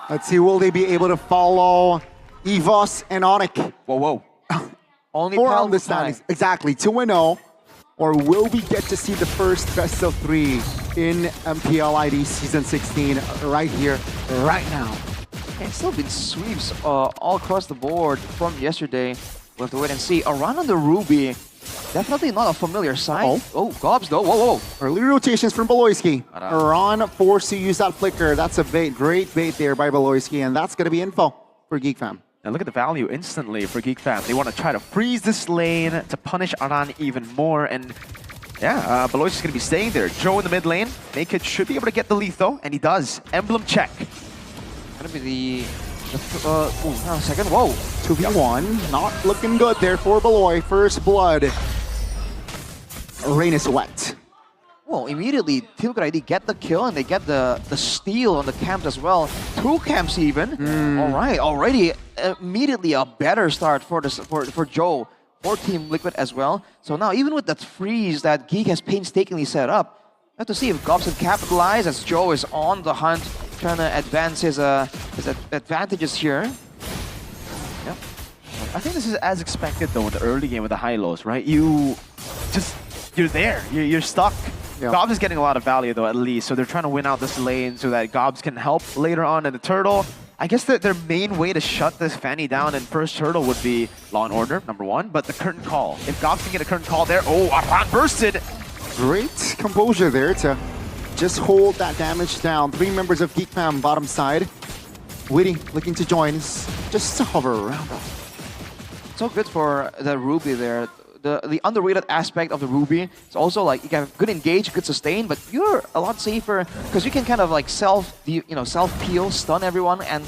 Let's see, will they be able to follow Evos and Onyx? Whoa. Only Four on the standings. Exactly, 2-0. Or will we get to see the first best of 3 in MPL ID Season 16 right here, right now? It's still been sweeps all across the board from yesterday. We'll have to wait and see. A run on the Ruby, definitely not a familiar sight. Oh, Gobs though, whoa. Early rotations from Beloyski. Ron forced to use that flicker. That's a bait, great bait there by Beloyski, and that's going to be info for Geek Fam. And look at the value instantly for Geek Fam. They want to try to freeze this lane to punish Aran even more. And yeah, Beloy's is going to be staying there. Joe in the mid lane. Naked should be able to get the lethal, and he does. Emblem check. Gonna be the second. Whoa. 2v1. Not looking good there for Beloy. First blood. Rain is wet. Well, immediately Team Liquid ID get the kill and they get the steal on the camps as well. 2 camps even. All right, already immediately a better start for Joe, for Team Liquid as well. So now even with that freeze that Geek has painstakingly set up, we have to see if Gobs can capitalize as Joe is on the hunt, trying to advance his advantages here. Yep. I think this is as expected though in the early game with the high-lows, right? You're there. You're stuck. Yeah. Gobs is getting a lot of value though, at least. So they're trying to win out this lane so that Gobs can help later on in the turtle. I guess that their main way to shut this Fanny down in first turtle would be Law and Order, number 1, but the curtain call. If Gobs can get a curtain call there, Aran bursted. Great composure there to just hold that damage down. 3 members of Geek Fam bottom side. Witty looking to join, just to hover around. So good for the Ruby there. the underrated aspect of the Ruby. It's also like you can have good engage, good sustain, but you're a lot safer because you can kind of like self peel, stun everyone, and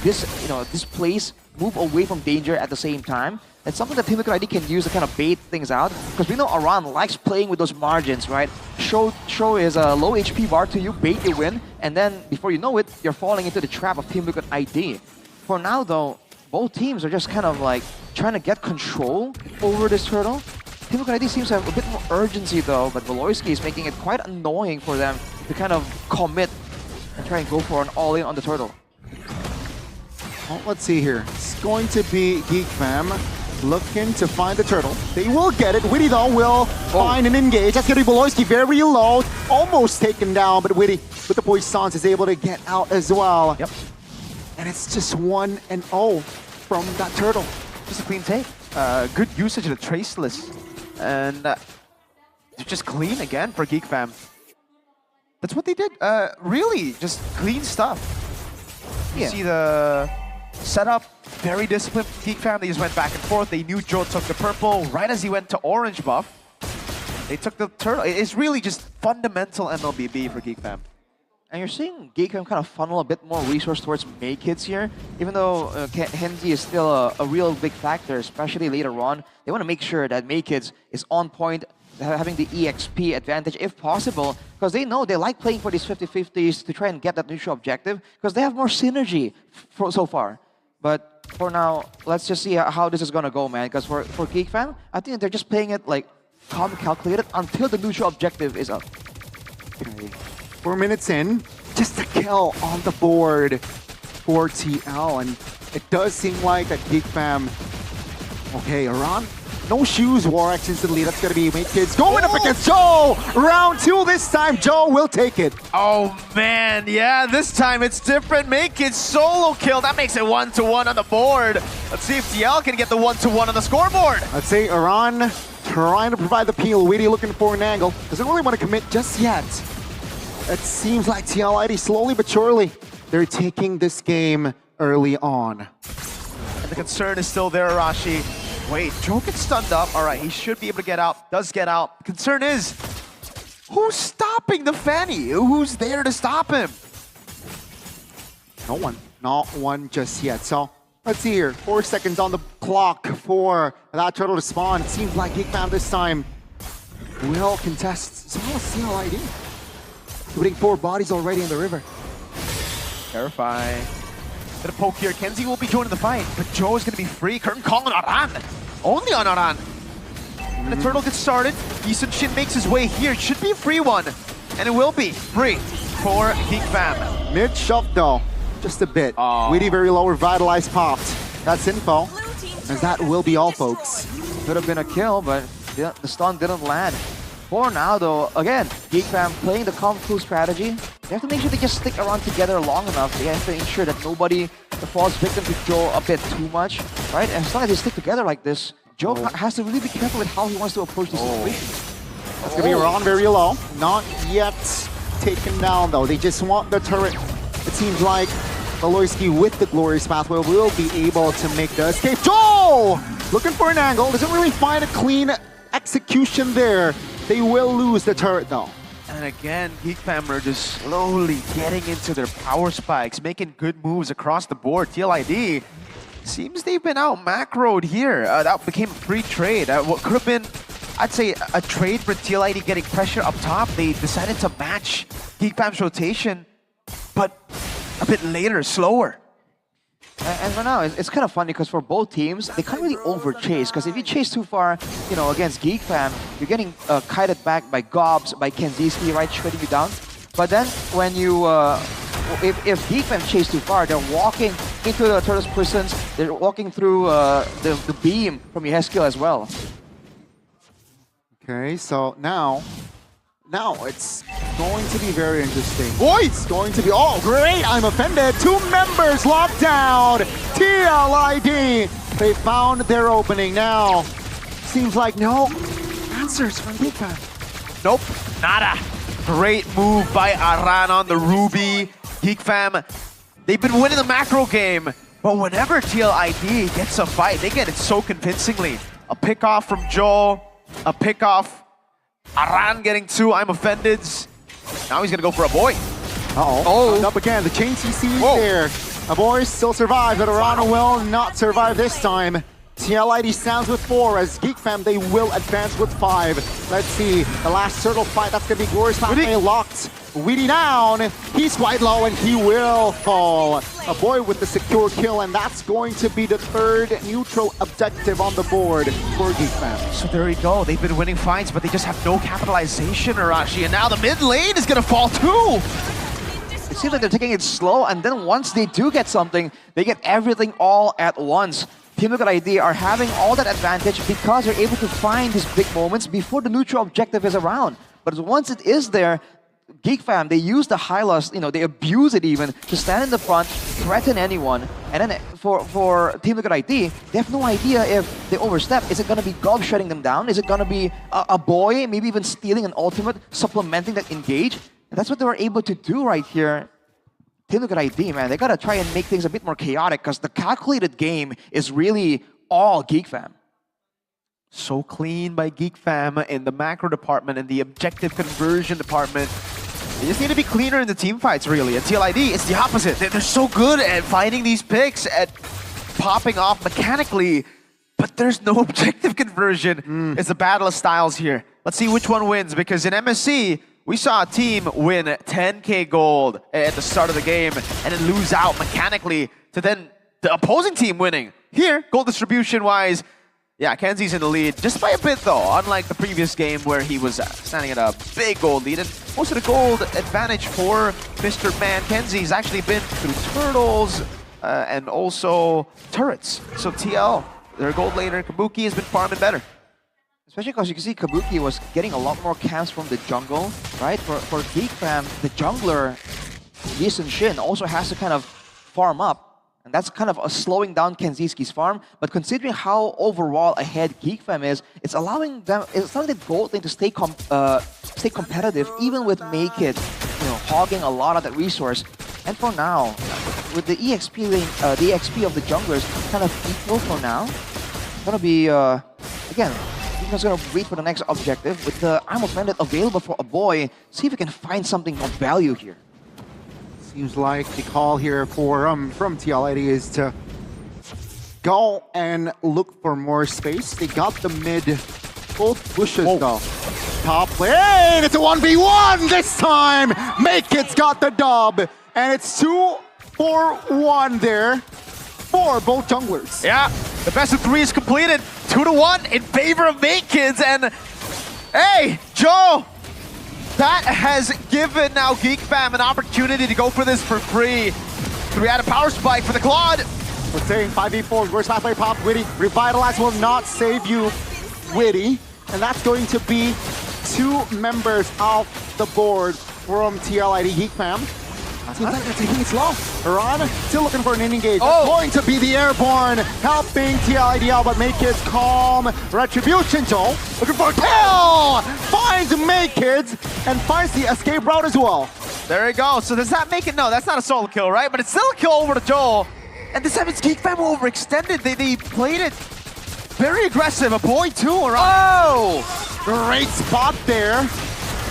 displace, move away from danger at the same time. It's something that Team Liquid ID can use to kind of bait things out, because we know Aran likes playing with those margins, right? Show is a low HP bar to you, bait you win, and then before you know it, you're falling into the trap of Team Liquid ID. For now though, both teams are just kind of like trying to get control over this turtle. Team Liquid ID seems to have a bit more urgency though, but Valoisky is making it quite annoying for them to kind of commit and try and go for an all-in on the turtle. Well, let's see here. It's going to be Geek Fam looking to find the turtle. They will get it. Witty though will find and engage. That's going to be Valoisky very low, almost taken down, but Witty with the Poissons is able to get out as well. Yep. And it's just 1-0 from that turtle. Just a clean take. Good usage of the Traceless. And just clean again for Geek Fam. That's what they did. Really, just clean stuff. You see the setup, very disciplined Geek Fam. They just went back and forth. They knew Joe took the purple right as he went to orange buff. They took the turtle. It's really just fundamental MLBB for Geek Fam. And you're seeing Geek Fam kind of funnel a bit more resource towards May Kids here. Even though Henzi is still a real big factor, especially later on, they want to make sure that May Kids is on point, having the EXP advantage if possible, because they know they like playing for these 50-50s to try and get that neutral objective, because they have more synergy so far. But for now, let's just see how this is going to go, man, because for Geek Fam, I think they're just playing it like calm, calculated until the neutral objective is up. Okay. 4 minutes in, just a kill on the board for TL, and it does seem like that Geek Fam. Okay, Aran, no shoes, Warx instantly. That's gonna be May Kids going up against Joe. Round 2 this time, Joe will take it. Oh man, yeah, this time it's different. May Kids solo kill. That makes it 1-1 on the board. Let's see if TL can get the 1-1 on the scoreboard. Let's say Aran trying to provide the peel. Witty looking for an angle. Doesn't really want to commit just yet. It seems like TLID slowly but surely, they're taking this game early on. And the concern is still there, Arashi. Wait, Joe gets stunned up. All right, he should be able to get out. Does get out. The concern is, who's stopping the Fanny? Who's there to stop him? No one. Not one just yet. So let's see here. 4 seconds on the clock for that turtle to spawn. It seems like Geek Fam this time will contest as well as TLID. Putting 4 bodies already in the river. Terrifying. Gonna poke here. Kenzie will be joining the fight, but Joe is gonna be free. Curtain call on Aran. Only on Aran. And the turtle gets started. Eason Shin makes his way here. It should be a free one. And it will be free for Geek Fam. Mid shove though. Just a bit. Witty very low, revitalized popped. That's info. As that will be all, folks. Could have been a kill, but the stun didn't land. For now, though, again, Geek Fam playing the Kung Fu strategy. They have to make sure they just stick around together long enough. They have to ensure that nobody falls victim to Joe a bit too much, right? And as long as they stick together like this, Joe has to really be careful with how he wants to approach the situation. That's gonna be Ron very low. Not yet taken down, though. They just want the turret. It seems like Valoisky with the Glorious Pathway will be able to make the escape. Joe! Looking for an angle. Doesn't really find a clean execution there. They will lose the turret though. And again, Geek Fam are just slowly getting into their power spikes, making good moves across the board. TLID seems they've been out macroed here. That became a free trade. What could have been, I'd say, a trade for TLID getting pressure up top. They decided to match Geek Fam's rotation, but a bit later, slower. And for now, it's kind of funny because for both teams, they can't really over-chase. Because if you chase too far, you know, against Geek Fam, you're getting kited back by Gobs, by Kenziski, right, shredding you down. But then when you, if Geek Fam chase too far, they're walking into the Turtle's prisons. They're walking through the beam from your skill as well. Okay, so now it's going to be very interesting. It's going to be, oh great, I'm offended. 2 members locked down. TLID, they found their opening now. Seems like no answers from Geek Fam. Nope, nada. Great move by Aran on the Ruby. Geek Fam, they've been winning the macro game, but whenever TLID gets a fight, they get it so convincingly. A pick off from Joe. A pick off. Aran getting 2. I'm offended. Now he's gonna go for a boy. Oh, up again. The chain CC is there. A boy still survives, but Aran will not survive this time. TLID stands with 4 as Geek Fam, they will advance with 5. Let's see, the last turtle fight, that's gonna be Glorious Pathway locked. Weedy down, he's quite low and he will fall. A boy with the secure kill, and that's going to be the 3rd neutral objective on the board for Geek Fam. So there we go, they've been winning fights, but they just have no capitalization, Arashi, and now the mid lane is gonna fall too! It seems like they're taking it slow, and then once they do get something, they get everything all at once. Team Liquid ID are having all that advantage because they're able to find these big moments before the neutral objective is around. But once it is there, Geek Fam, they use the high loss, they abuse it even to stand in the front, threaten anyone. And then for Team Liquid ID, they have no idea if they overstep. Is it going to be Gov shutting them down? Is it going to be a boy, maybe even stealing an ultimate, supplementing that engage? And that's what they were able to do right here. Team Liquid ID, man, they gotta try and make things a bit more chaotic because the calculated game is really all Geek Fam. So clean by Geek Fam in the macro department and the objective conversion department. They just need to be cleaner in the team fights, really. At TLID, it's the opposite. They're so good at finding these picks, at popping off mechanically, but there's no objective conversion. It's a battle of styles here. Let's see which one wins, because in MSC, we saw a team win 10k gold at the start of the game and then lose out mechanically to then the opposing team winning. Here, gold distribution-wise, yeah, Kenzie's in the lead, just by a bit though, unlike the previous game where he was standing at a big gold lead. And most of the gold advantage for Mr. Man Kenzie's actually been through turtles and also turrets. So TL, their gold laner, Kabuki, has been farming better. Especially because you can see Kabuki was getting a lot more camps from the jungle, right? For Geek Fam, the jungler, Lee Shin, also has to kind of farm up. And that's kind of slowing down Kenziski's farm. But considering how overall ahead Geek Fam is, it's allowing the gold lane to stay competitive, even with Maked, hogging a lot of that resource. And for now, with the EXP lane, the EXP of the junglers kind of equal for now. It's gonna be again. He's going to wait for the next objective with the I'm Offended available for a boy. See if we can find something of value here. Seems like the call here for from TLID is to go and look for more space. They got the mid, both bushes though. Top lane, it's a 1v1 this time! Maked's got the dub, and it's 2-4-1 there for both junglers. Yeah, the best of 3 is completed. 2-1 in favor of Maked's, and hey, Joe, that has given now Geek Fam an opportunity to go for this for free. 3 out of power spike for the Claude. We're saying 5v4, where's halfway pop, Witty. Revitalize will not save you, Witty. And that's going to be 2 members off the board from TLID Geek Fam. Seems like they're taking it slow. Aran still looking for an engage. That's going to be the airborne, helping TLID out, but Maked's calm. Retribution, Joel. Looking for a kill! Finds Maked's and finds the escape route as well. There you go. So does that make it? No, that's not a solo kill, right? But it's still a kill over to Joel. And this time it's Geek Fam overextended. They played it very aggressive. A boy too, Aran. Oh! Great spot there.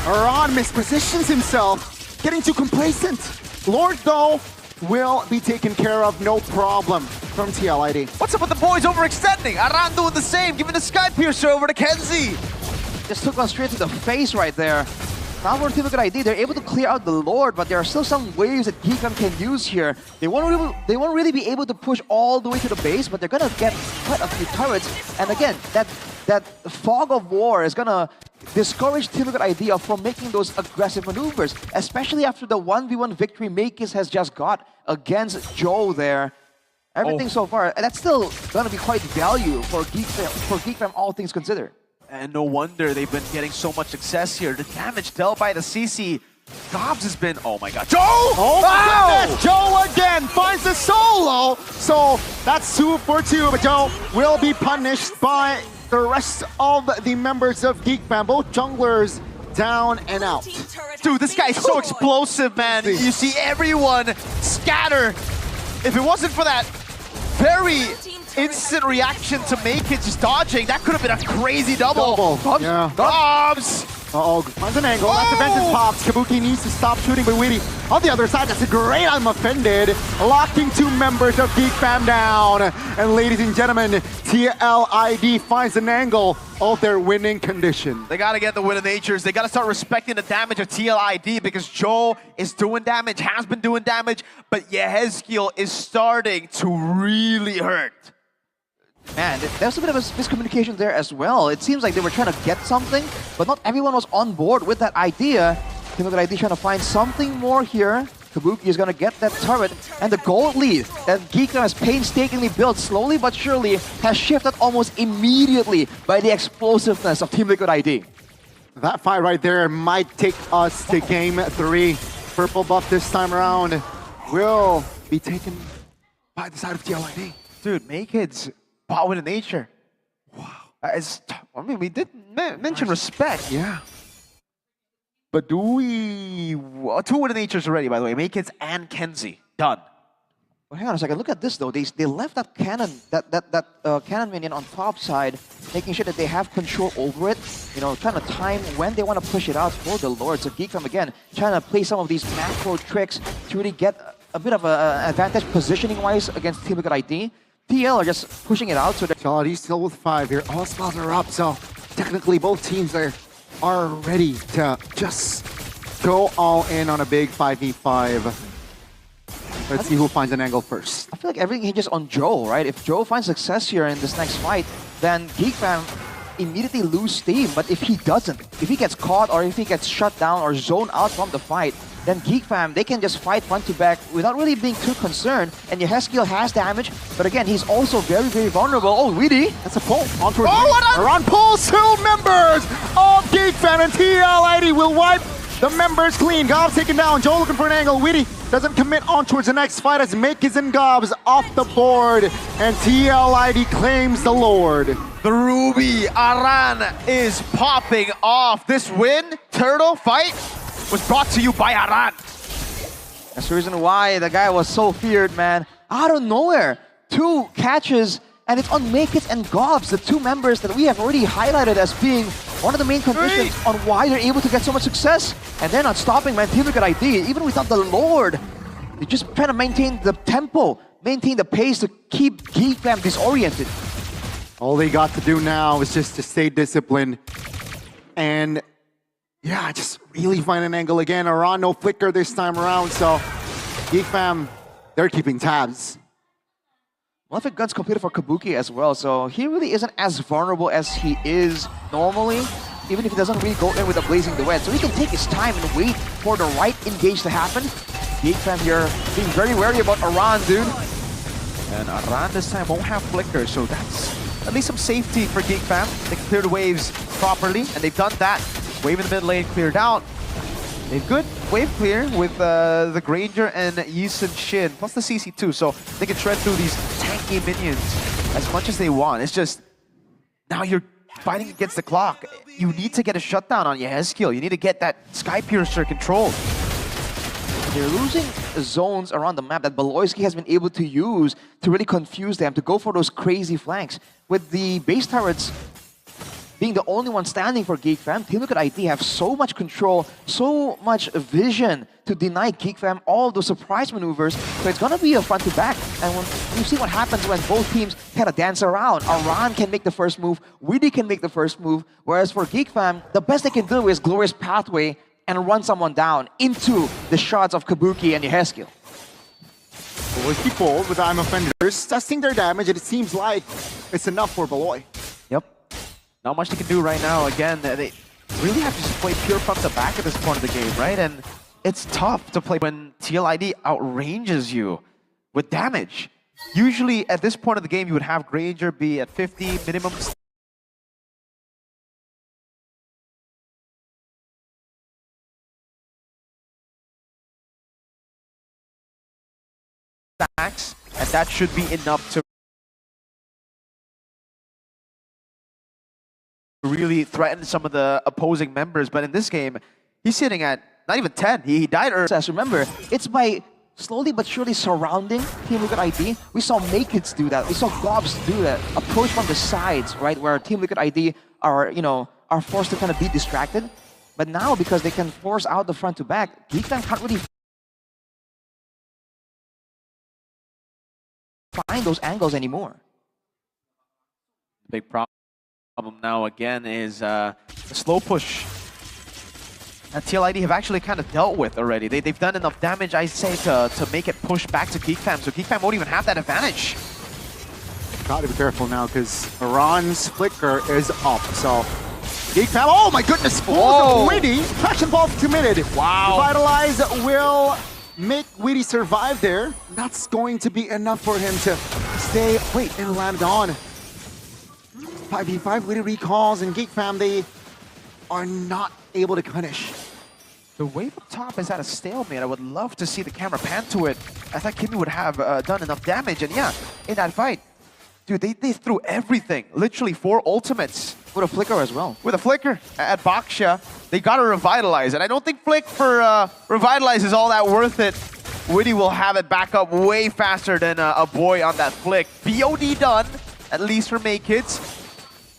Aran mispositions himself, getting too complacent. Lord, though, will be taken care of, no problem, from TLID. What's up with the boys overextending? Aran doing the same, giving the Sky Piercer over to Kenzie. Just took one straight to the face right there. Now for Team Liquid ID, they're able to clear out the Lord, but there are still some waves that Geek Fam can use here. They won't really be able to push all the way to the base, but they're gonna get quite a few turrets. And again, that fog of war is gonna discourage Team Liquid ID from making those aggressive maneuvers, especially after the 1v1 victory Makis has just got against Joe there. Everything so far, and that's still gonna be quite value for Geek Fam, all things considered. And no wonder they've been getting so much success here. The damage dealt by the CC. Dobbs has been, oh my god. Joe! Oh my goodness! Joe again finds the solo! So that's 2 for 2, but Joe will be punished by the rest of the members of Geek Fam, both junglers down and out. Dude, this guy's so explosive, man. You see everyone scatter. If it wasn't for that very instant reaction to make it, just dodging. That could have been a crazy double. Yeah. Dobbs! Uh-oh, finds an angle. That's a vengeance pops. Kabuki needs to stop shooting, but Weedy on the other side, that's a great I'm offended. Locking two members of Geek Fam down. And ladies and gentlemen, TLID finds an angle of their winning condition. They gotta get the win of natures. They gotta start respecting the damage of TLID because Joe is doing damage, has been doing damage, but Yehezkiel is starting to really hurt. Man, there's a bit of a miscommunication there as well. It seems like they were trying to get something, but not everyone was on board with that idea. Team Liquid ID trying to find something more here. Kabuki is going to get that turret, and the gold lead that Geekdom has painstakingly built slowly but surely has shifted almost immediately by the explosiveness of Team Liquid ID. That fight right there might take us to game 3. Purple buff this time around will be taken by the side of TLID. Dude, Makehead's power with nature. Wow. I mean, we did mention respect. Yeah. But do we... 2 with the natures already, by the way. Makeheads and Kenzie. Done. Well, hang on a second. Look at this, though. They left that cannon, cannon minion on top side, making sure that they have control over it. You know, trying to time when they want to push it out for the Lord. So Geekfam, again, trying to play some of these macro tricks to really get a bit of an advantage positioning-wise against Team Liquid ID. TL are just pushing it out, so that TLID still with 5 here. All spots are up, so technically both teams are ready to just go all in on a big 5v5. Let's see who finds an angle first. I feel like everything hinges on Joe, right? If Joe finds success here in this next fight, then Geekfam immediately lose steam. But if he doesn't, if he gets caught or if he gets shut down or zoned out from the fight, then Geekfam, they can just fight front to back without really being too concerned. And Yehezkiel has damage, but again, he's also very, very vulnerable. Oh, Weedy! That's a pull. On towards around pulls, 2 members of Geekfam, and TLID will wipe the members clean. Gobs taken down. Joe looking for an angle. Weedy doesn't commit on towards the next fight as Makers and Gobs off the board, and TLID claims the Lord. The Ruby Aran is popping off. This win, Turtle fight, was brought to you by Aran. That's the reason why the guy was so feared, man. Out of nowhere, 2 catches, and it's on Makers and Gobs, the 2 members that we have already highlighted as being one of the main conditions on why they're able to get so much success. And they're not stopping, man. Team Liquid ID, even without the Lord, they just trying to maintain the tempo, maintain the pace to keep Geekfam disoriented. All they got to do now is just to stay disciplined and yeah, just really find an angle again. Aran, no flicker this time around, so Geekfam, they're keeping tabs. Malefic Gun's completed for Kabuki as well, so he really isn't as vulnerable as he is normally, even if he doesn't really go in with a Blazing Duet. So he can take his time and wait for the right engage to happen. Geekfam here being very wary about Aran, dude. And Aran this time won't have flicker, so that's at least some safety for Geekfam. They can clear the waves properly, and they've done that. Wave in the mid lane cleared out. They've good wave clear with the Granger and Yisun Shin, plus the CC too, so they can shred through these tanky minions as much as they want. It's just, now you're fighting against the clock. You need to get a shutdown on Yehezkiel. You need to get that Sky Piercer controlled. They're losing zones around the map that Beloyski has been able to use to really confuse them, to go for those crazy flanks. With the base turrets being the only one standing for Geekfam, Team Liquid ID have so much control, so much vision to deny Geekfam all those surprise maneuvers. So it's gonna be a front to back. And when you see what happens when both teams kind of dance around, Aran can make the first move, Weedy can make the first move, whereas for Geekfam, the best they can do is Glorious Pathway and run someone down into the shots of Kabuki and Yehezkiel. Beloyski pulled with I'm Offenders, testing their damage, and it seems like it's enough for Beloy. Yep. Not much they can do right now. Again, they really have to just play pure front to back at this point of the game, right? And it's tough to play when TLID outranges you with damage. Usually at this point of the game, you would have Granger be at 50 minimum stacks, and that should be enough to really threaten some of the opposing members. But in this game, he's sitting at not even 10. He died early. Remember, it's by slowly but surely surrounding Team Liquid ID. We saw Nakeds do that. We saw Gobs do that. Approach from the sides, right, where Team Liquid ID are, are forced to kind of be distracted. But now, because they can force out the front to back, Geekfam can't really find those angles anymore. Big problem now again is the slow push that TLID have actually kind of dealt with already. They've done enough damage, I say, to make it push back to Geekfam, so Geekfam won't even have that advantage. Gotta be careful now because Iran's flicker is up. So Geekfam, oh my goodness, falls Witty. Traction ball committed. Wow. Revitalize will make Witty survive there. That's going to be enough for him to stay. Wait, and land on. 5v5 Witty recalls, and Geekfam, they are not able to punish. The wave up top is at a stalemate. I would love to see the camera pan to it. I thought Kimmy would have done enough damage, and yeah, in that fight, dude, they threw everything. Literally 4 ultimates. With a flicker as well. With a flicker at Baksha, they got to revitalize it. I don't think Flick for revitalize is all that worth it. Witty will have it back up way faster than a boy on that flick. BOD done, at least for May Kids.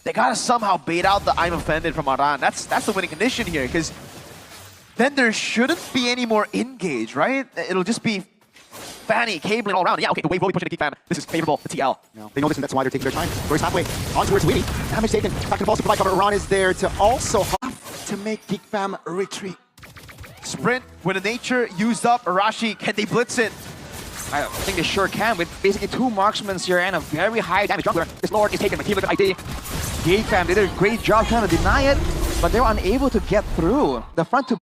They got to somehow bait out the I'm offended from Aran. That's the winning condition here, because then there shouldn't be any more engage, right? It'll just be Fanny cabling all around. Yeah, okay, the wave will be pushing the Geekfam. This is favorable to TL. No, they know this, and that's why they're taking their time. First halfway, on towards Witty. Damage taken. Back to the ball to provide cover. Iran is there to also have to make Geekfam retreat. Sprint, when the nature used up, Arashi, can they blitz it? I think they sure can, with basically 2 marksmen here and a very high damage jungler. This Lord is taken by Team Liquid ID. Geekfam did a great job trying to deny it, but they were unable to get through the front to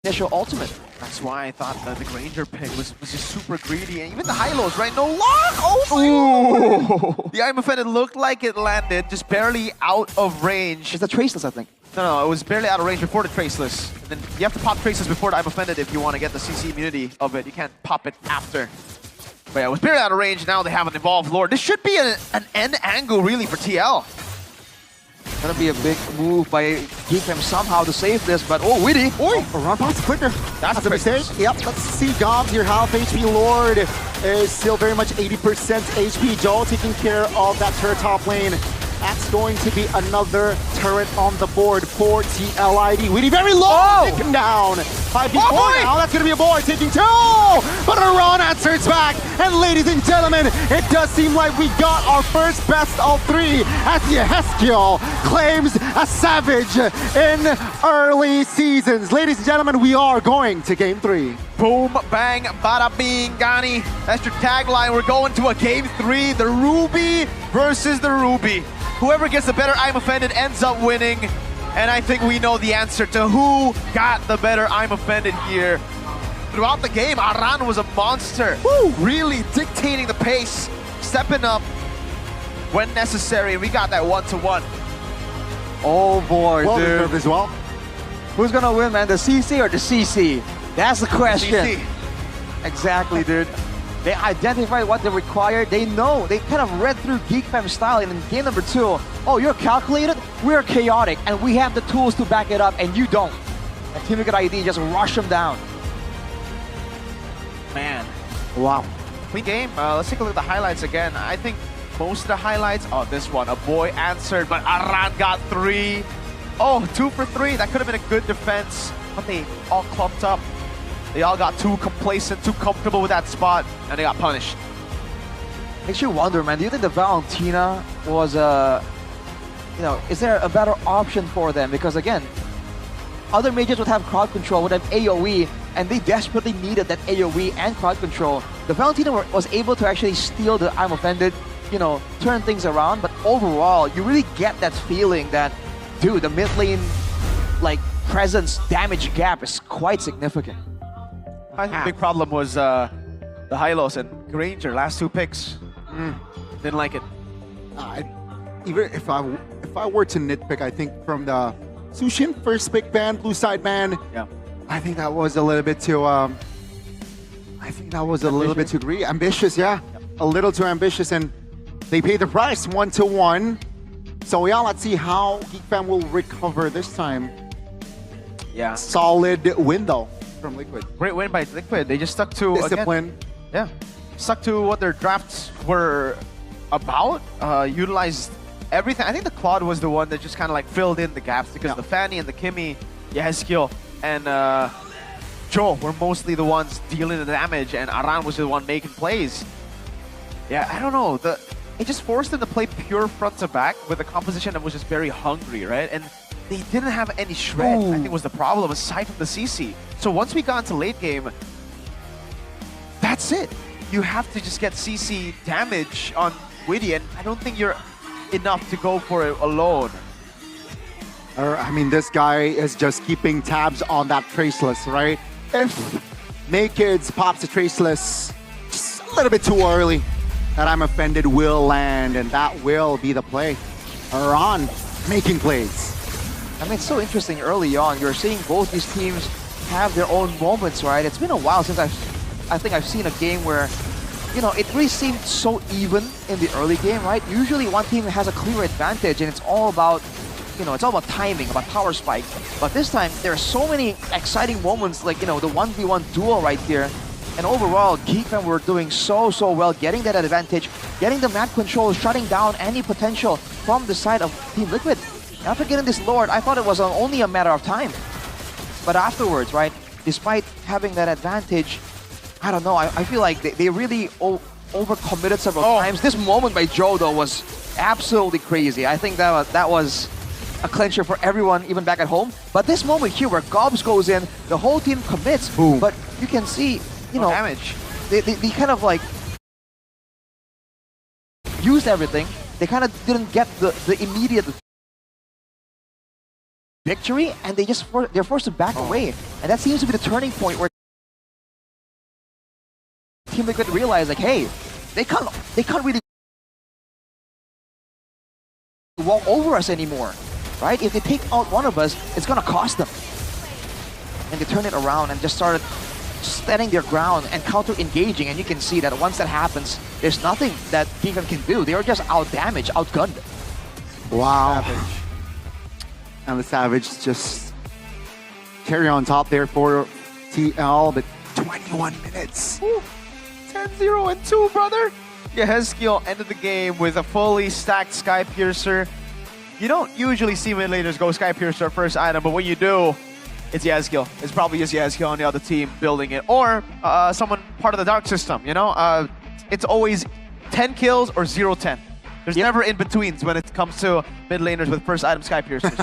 initial ultimate. That's why I thought the Granger pick was just super greedy, and even the high-lows, right? No lock! Oh my! The I'm offended looked like it landed, just barely out of range. It's a Traceless, I think. No, it was barely out of range before the Traceless. And then you have to pop Traceless before the I'm offended if you want to get the CC immunity of it. You can't pop it after. But yeah, it was barely out of range. Now they have an Evolved Lord. This should be an end angle, really, for TL. Gonna be a big move by Geekfam somehow to save this, but Witty! Iran pops quicker. That's a mistake. Yep, let's see Gobs, your half HP Lord is still very much 80% HP. Joel taking care of that turret top lane. That's going to be another turret on the board for TLID. Witty very low, take him down. 5v4 now, that's going to be a board taking 2! But Iran answers back. And ladies and gentlemen, it does seem like we got our first best of 3 as Yeheskiel claims a savage in early seasons. Ladies and gentlemen, we are going to game 3. Boom, bang, bada bing, Gani. That's your tagline. We're going to a game 3. The Ruby versus the Ruby. Whoever gets the better I'm offended ends up winning. And I think we know the answer to who got the better I'm offended here. Throughout the game, Aran was a monster. Woo! Really dictating the pace, stepping up when necessary. We got that 1-to-1. Oh boy, well dude. deserved as well. Who's gonna win, man? The CC or the CC? That's the question. CC. Exactly, dude. They identified what they required. They know. They kind of read through Geekfam style. And in game number 2, oh, you're calculated? We're chaotic. And we have the tools to back it up, and you don't. And Team Liquid ID just rush them down. Man. Wow. Clean game. Let's take a look at the highlights again. I think most of the highlights, this one, a boy answered, but Aran got 3. Oh, 2 for 3. That could have been a good defense, but they all clumped up. They all got too complacent, too comfortable with that spot, and they got punished. Makes you wonder, man, do you think the Valentina was is there a better option for them? Because again, other majors would have crowd control, would have AoE, and they desperately needed that AoE and crowd control. The Valentina was able to actually steal the I'm offended, turn things around, but overall, you really get that feeling that, dude, the mid lane, presence damage gap is quite significant. I think the big problem was the Hylos and Granger, last 2 picks. Didn't like it. Even if I were to nitpick, I think from the Sushin first pick ban, blue side ban, Yeah. I think that was a little bit too. Ambitious, yeah. A little too ambitious, and they paid the price 1-to-1. So yeah, let's see how Geekfam will recover this time. Yeah. Solid win though. from Liquid. Great win by Liquid. They just stuck to Discipline. Again, stuck to what their drafts were about. Utilized everything. I think the Claude was the one that just kind of like filled in the gaps because the Fanny and the Kimmy, Yehezkiel, and Joe were mostly the ones dealing the damage, and Aran was the one making plays. Yeah, I don't know. It just forced them to play pure front to back with a composition that was just very hungry, right? And they didn't have any shred, I think was the problem, aside from the CC. So once we got into late game, that's it. You have to just get CC damage on Witty, and I don't think you're enough to go for it alone. I mean, this guy is just keeping tabs on that Traceless, right? If Makids pops the Traceless just a little bit too early, that I'm offended will land, and that will be the play. Aran making plays. I mean, it's so interesting early on. You're seeing both these teams have their own moments, right? It's been a while since I think I've seen a game where, you know, it really seemed so even in the early game, right? Usually one team has a clear advantage and it's all about, you know, it's all about timing, about power spike. But this time, there are so many exciting moments, like, you know, the 1v1 duel right here. And overall, Geekfam were doing so well, getting that advantage, getting the map control, shutting down any potential from the side of Team Liquid. And after getting this Lord, I thought it was only a matter of time. But afterwards, right, despite having that advantage, I don't know, I feel like they really overcommitted several times. This moment by Joe, though, was absolutely crazy. I think that was a clincher for everyone, even back at home. But this moment here where Gobs goes in, the whole team commits. Boom. But you can see, you know, damage. They kind of like used everything. They kind of didn't get the immediate victory, and they're forced to back away. And that seems to be the turning point where Team Liquid realize, like, hey, they can't really walk over us anymore, right? If they take out one of us, it's gonna cost them. And they turn it around and just started standing their ground and counter-engaging, and you can see that once that happens, there's nothing that Geekfam can do. They are just out-damaged, outgunned. Wow. Savage. And the Savage just carry on top there for TL, but 21 minutes. 10-0 and 2, brother. Yehezkiel ended the game with a fully stacked Sky Piercer. You don't usually see mid laners go Sky Piercer first item, but when you do, it's Yehezkiel. It's probably just Yehezkiel on the other team building it, or someone part of the Dark System, you know? It's always 10 kills or 0-10. There's never in-betweens when it comes to mid laners with first item Sky Piercers.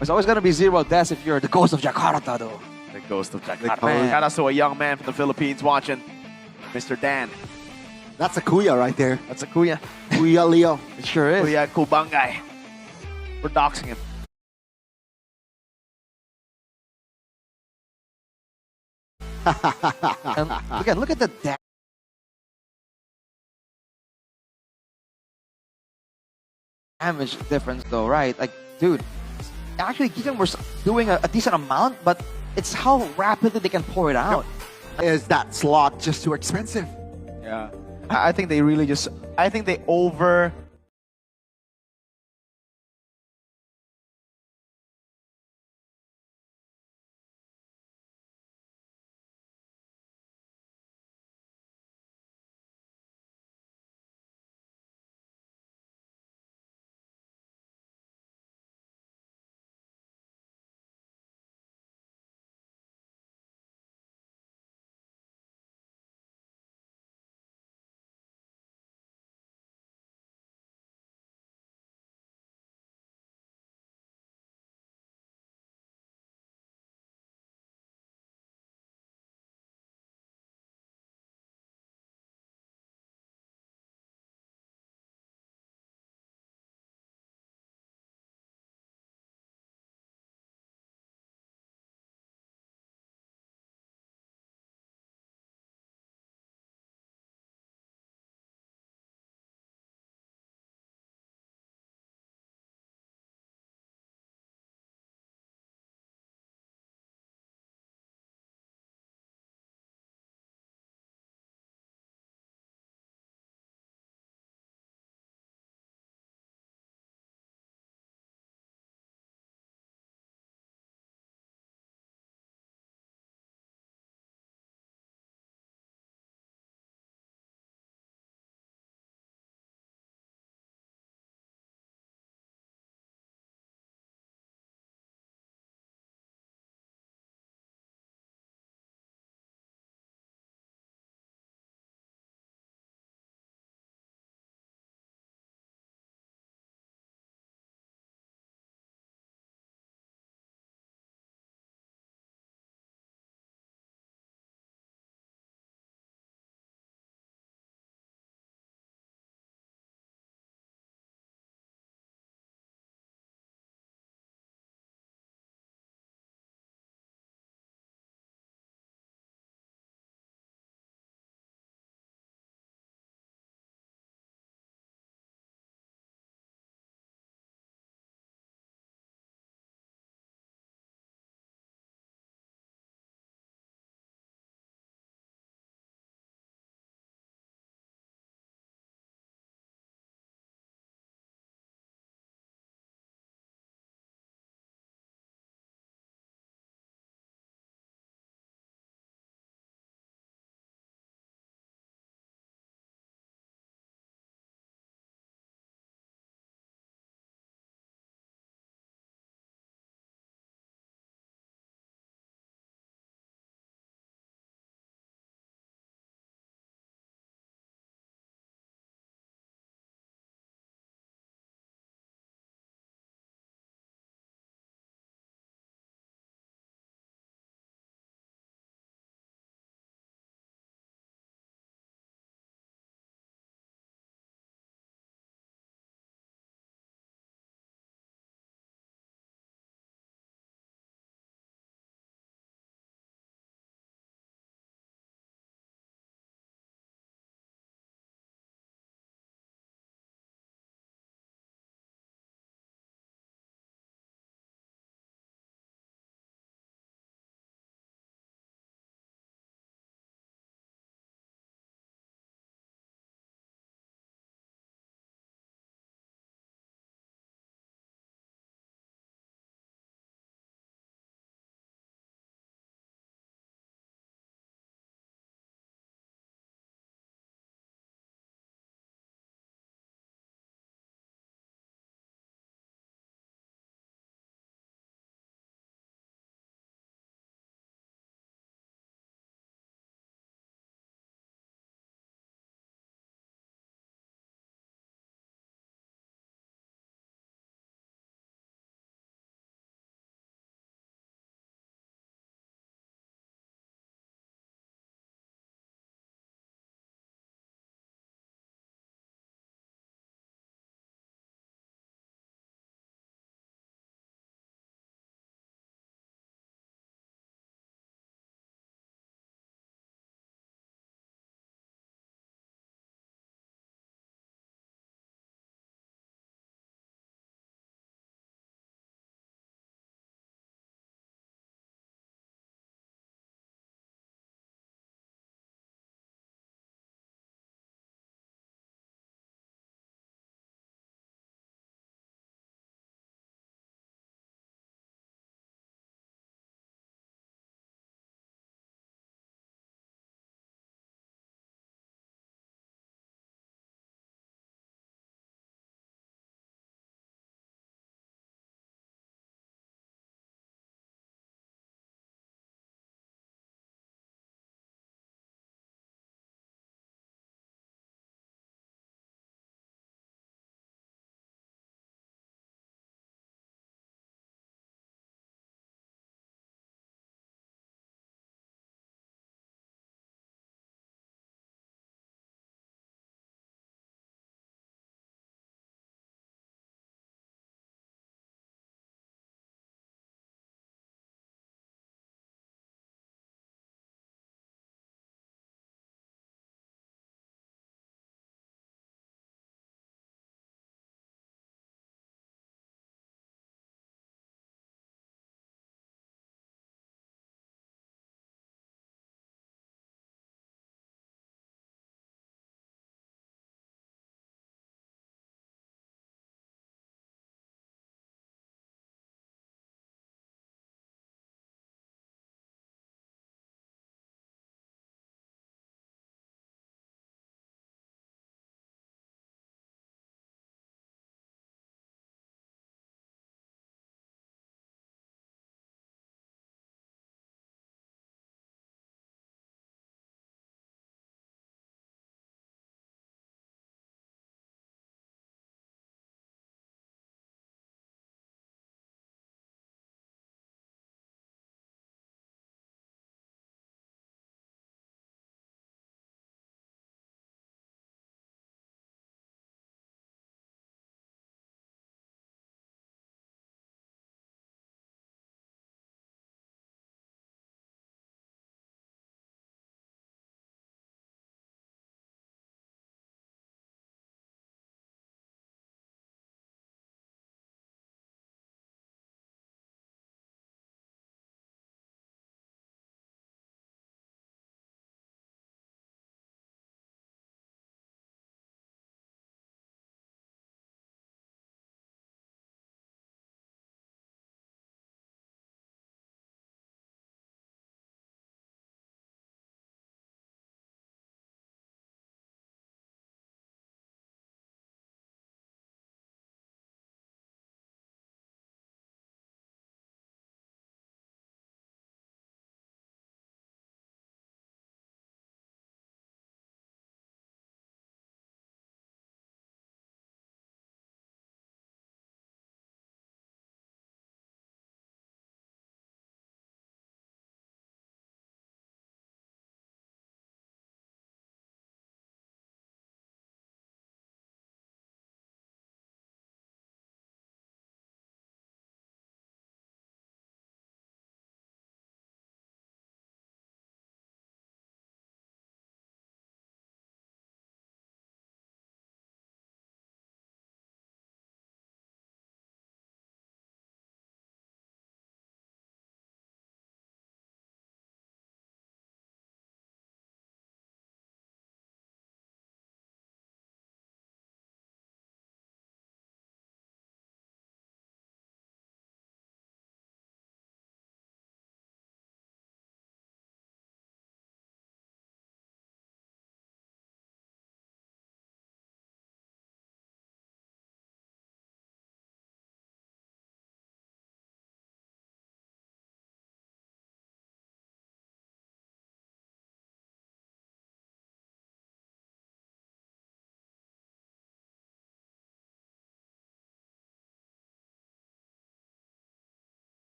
It's always going to be 0 deaths if you're the Ghost of Jakarta, though. The Ghost of Jakarta. Shout out to a young man from the Philippines watching, Mr. Dan. That's a Kuya right there. That's a Kuya. Kuya Leo. It sure is. Kuya Kubangay. We're doxing him. And again, look at the damage difference, though, right? Like, dude, actually, Geekfam were doing a decent amount, but it's how rapidly they can pour it out. Is that slot just too expensive? Yeah. I think they really just... I think they over